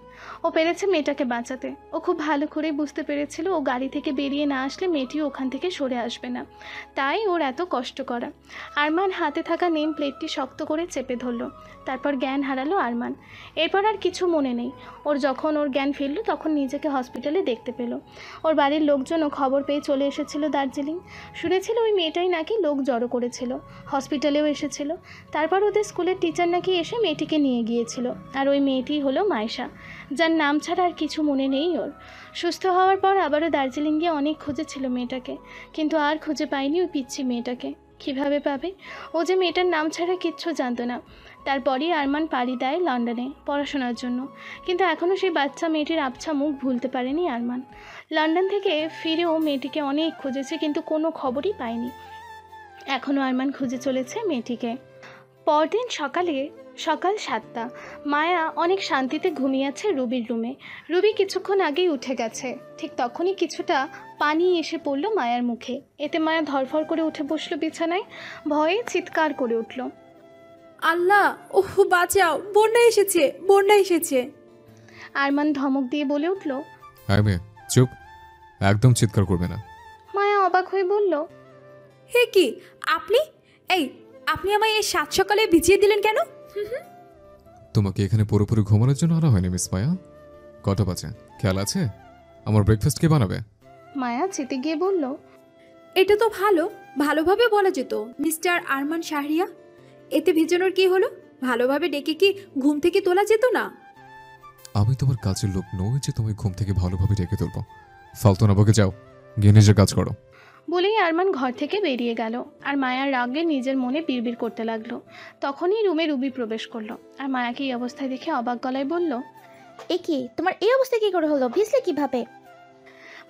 ও পেরেছে মেয়েটাকে বাঁচাতে। ও খুব ভালো করে বুঝতে পেরেছিল ও গাড়ি থেকে বেরিয়ে না আসলে মেয়েটিও ওখান থেকে সরে আসবে না, তাই ওর এত কষ্ট করা। আরমান হাতে থাকা নেম প্লেটটি শক্ত করে চেপে ধরল। তারপর জ্ঞান হারালো আরমান। এরপর আর কিছু মনে নেই ওর। যখন ওর জ্ঞান ফিরল তখন নিজেকে হসপিটালে দেখতে পেল। ওর বাড়ির লোকজনও খবর পেয়ে চলে এসেছিল দার্জিলিং। শুনেছিল ওই মেয়েটাই নাকি লোক জড়ো করেছিল, হসপিটালেও এসেছিল। তারপর ওদের স্কুলের টিচার নাকি এসে মেয়েটিকে নিয়ে গিয়েছিল, আর ওই মেয়েটি হলো মাইশা, যার নাম ছাড়া আর কিছু মনে নেই ওর। সুস্থ হওয়ার পর আবারও দার্জিলিং গিয়ে অনেক খুঁজেছিল মেয়েটাকে, কিন্তু আর খুঁজে পায়নি ওই পিচ্ছি মেয়েটাকে। কীভাবে পাবে? ও যে মেয়েটার নাম ছাড়া কিচ্ছু জানতো না। তারপরই আরমান পাড়ি দেয় লন্ডনে পড়াশোনার জন্য, কিন্তু এখনও সেই বাচ্চা মেয়েটির আবছা মুখ ভুলতে পারেনি আরমান। লন্ডন থেকে ফিরেও মেয়েটিকে অনেক খুঁজেছে, কিন্তু কোনো খবরই পায়নি। এখনও আরমান খুঁজে চলেছে মেয়েটিকে। পরদিন সকাল 7টা। মায়া অনেক শান্তিতে ঘুমিয়ে আছে রুবির রুমে। রুবি কিছুক্ষণ আগেই উঠে গেছে। ঠিক তখনই কিছুটা পানি এসে পড়ল মায়ার মুখে। এতে মায়া ধরফর করে উঠে বসলো বিছানায়, ভয়ে চিৎকার করে উঠল, আল্লাহ, ওহ বাঁচাও, বন্যা এসেছে, বন্যা এসেছে। আরমান ধমক দিয়ে বলে উঠল, আয় মেয়ে, চুপ, একদম চিৎকার করবে না। মায়া অবাক হয়ে বলল, হে কি আপনি? আপনি আমায় এই 7 সকালে ভিজিয়ে দিলেন কেন? তোমাকে এখানে পুরোপুরি ঘুমানোর জন্য আনা হয়নি মিস মায়া। কটা বাজে খেয়াল আছে? আমার ব্রেকফাস্ট কে বানাবে? মায়া চেতে গিয়ে বলল, এটা তো ভালোভাবে বলা যেত মিস্টার আরমান শাহরিয়া। এতে ভেজানোর কি হলো? ভালোভাবে ডেকে কি ঘুম থেকে তোলা যেত না? আমি তোমার কাজের লোক নই যে তুমি ঘুম থেকে ভালোভাবে ডেকে তুলবো। ফালতু না বকে যাও, গিয়ে নিজের কাজ করো। বলেই আরমান ঘর থেকে বেরিয়ে গেল। আর মায়ার রাগে নিজের মনে বিড়বিড় করতে লাগলো। তখনই রুমে রুবি প্রবেশ করলো, আর মায়াকে এই অবস্থায় দেখে অবাক গলায় বলল, এ কি, তোমার এই অবস্থা কি করে হলো? ভিজলে কিভাবে?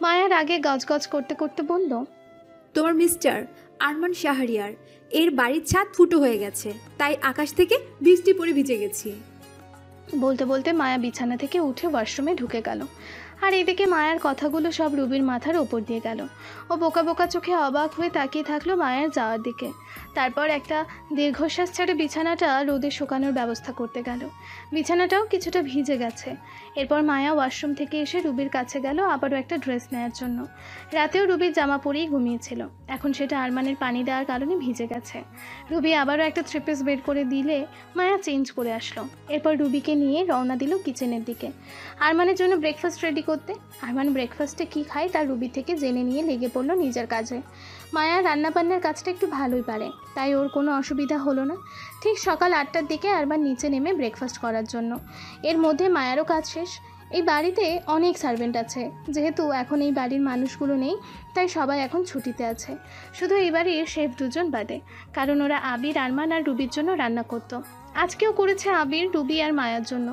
মায়ার আগে গজগজ করতে করতে বলল, তোমার মিস্টার আরমান শাহরিয়ার এর বাড়ির ছাদ ফুটো হয়ে গেছে, তাই আকাশ থেকে বৃষ্টি পড়ে ভিজে গেছি। বলতে বলতে মায়া বিছানা থেকে উঠে ওয়াশরুমে ঢুকে গেল। আর এদিকে মায়ার কথাগুলো সব রুবির মাথার ওপর দিয়ে গেল। ও বোকা বোকা চোখে অবাক হয়ে তাকিয়ে থাকলো মায়ার যাওয়ার দিকে। তারপর একটা দীর্ঘশ্বাস ছেড়ে বিছানাটা রোদে শুকানোর ব্যবস্থা করতে গেল। বিছানাটাও কিছুটা ভিজে গেছে। এরপর মায়া ওয়াশরুম থেকে এসে রুবির কাছে গেল আবারও একটা ড্রেস নেওয়ার জন্য। রাতেও রুবির জামা পরেই ঘুমিয়েছিল, এখন সেটা আরমানের পানি দেওয়ার কারণে ভিজে গেছে। রুবি আবারও একটা থ্রি পিস বের করে দিলে মায়া চেঞ্জ করে আসলো। এরপর রুবিকে নিয়ে রওনা দিল কিচেনের দিকে আরমানের জন্য ব্রেকফাস্ট রেডি করতে। আরমান ব্রেকফাস্টে কী খায় তা রুবি থেকে জেনে নিয়ে লেগে পড়লো নিজের কাজে। মায়া রান্নাবান্নার কাজটা একটু ভালোই পারে, তাই ওর কোনো অসুবিধা হলো না। ঠিক সকাল 8টার দিকে আরমান নিচে নেমে ব্রেকফাস্ট করার জন্য। এর মধ্যে মায়ারও কাজ শেষ। এই বাড়িতে অনেক সার্ভেন্ট আছে, যেহেতু এখন এই বাড়ির মানুষগুলো নেই তাই সবাই এখন ছুটিতে আছে, শুধু এই বাড়ির শেফ 2জন বাদে, কারণ ওরা আবির, আরমান আর রুবির জন্য রান্না করতো। আজকেও করেছে আবির, রুবি আর মায়ার জন্য।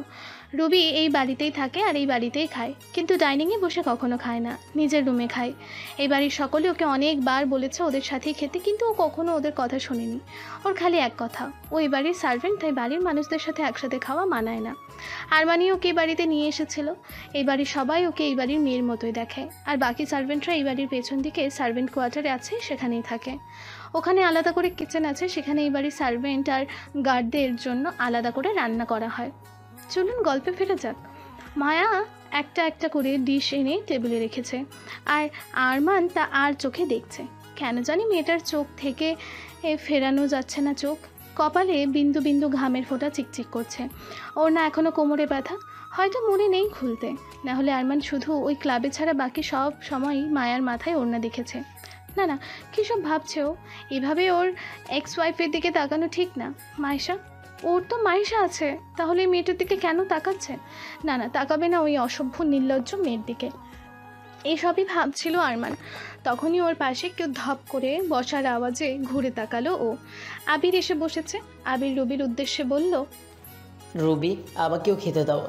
রুবি এই বাড়িতেই থাকে আর এই বাড়িতেই খায়, কিন্তু ডাইনিংয়ে বসে কখনো খায় না, নিজের রুমে খায়। এই বাড়ির সকলে ওকে অনেকবার বলেছে ওদের সাথেই খেতে, কিন্তু ও কখনো ওদের কথা শোনেনি। ওর খালি এক কথা, ও এই বাড়ির সার্ভেন্ট, তাই বাড়ির মানুষদের সাথে একসাথে খাওয়া মানায় না। আরমানি ওকে এই বাড়িতে নিয়ে এসেছিল। এই বাড়ির সবাই ওকে এই বাড়ির মেয়ের মতোই দেখে, আর বাকি সার্ভেন্টরা এই বাড়ির পেছন দিকে সার্ভেন্ট কোয়ার্টারে আছে, সেখানেই থাকে। ওখানে আলাদা করে কিচেন আছে, সেখানে এই বাড়ির সার্ভেন্ট আর গার্ডদের জন্য আলাদা করে রান্না করা হয়। চলুন গল্পে ফেরা যাক। মায়া একটা একটা করে ডিশ এনে টেবিলে রেখেছে, আর আরমান তা আর চোখে দেখছে। কেন জানি মেয়েটার চোখ থেকে ফেরানো যাচ্ছে না চোখ। কপালে বিন্দু বিন্দু ঘামের ফোঁটা চিকচিক করছে। ওর না এখনও কোমরে ব্যথা, হয়তো মনে নেই খুলতে, না হলে আরমান শুধু ওই ক্লাবে ছাড়া বাকি সব সময়ই মায়ার মাথায় ওড়না দেখেছে। না না, কী সব ভাবছে ও? এভাবে ওর এক্স ওয়াইফের দিকে তাকানো ঠিক না। মাইশা, ওর তো মাইশা আছে, তাহলে এই মেয়েটার দিকে কেন তাকাচ্ছে? না না, তাকাবে না ওই অসভ্য নির্লজ্জ মেয়ের দিকে। এইসবই ভাবছিল আরমান। তখনই ওর পাশে কেউ ধপ করে বসার আওয়াজে ঘুরে তাকালো ও। আবির এসে বসেছে। আবির রুবির উদ্দেশ্যে বলল, রুবি, আমাকেও খেতে দাও।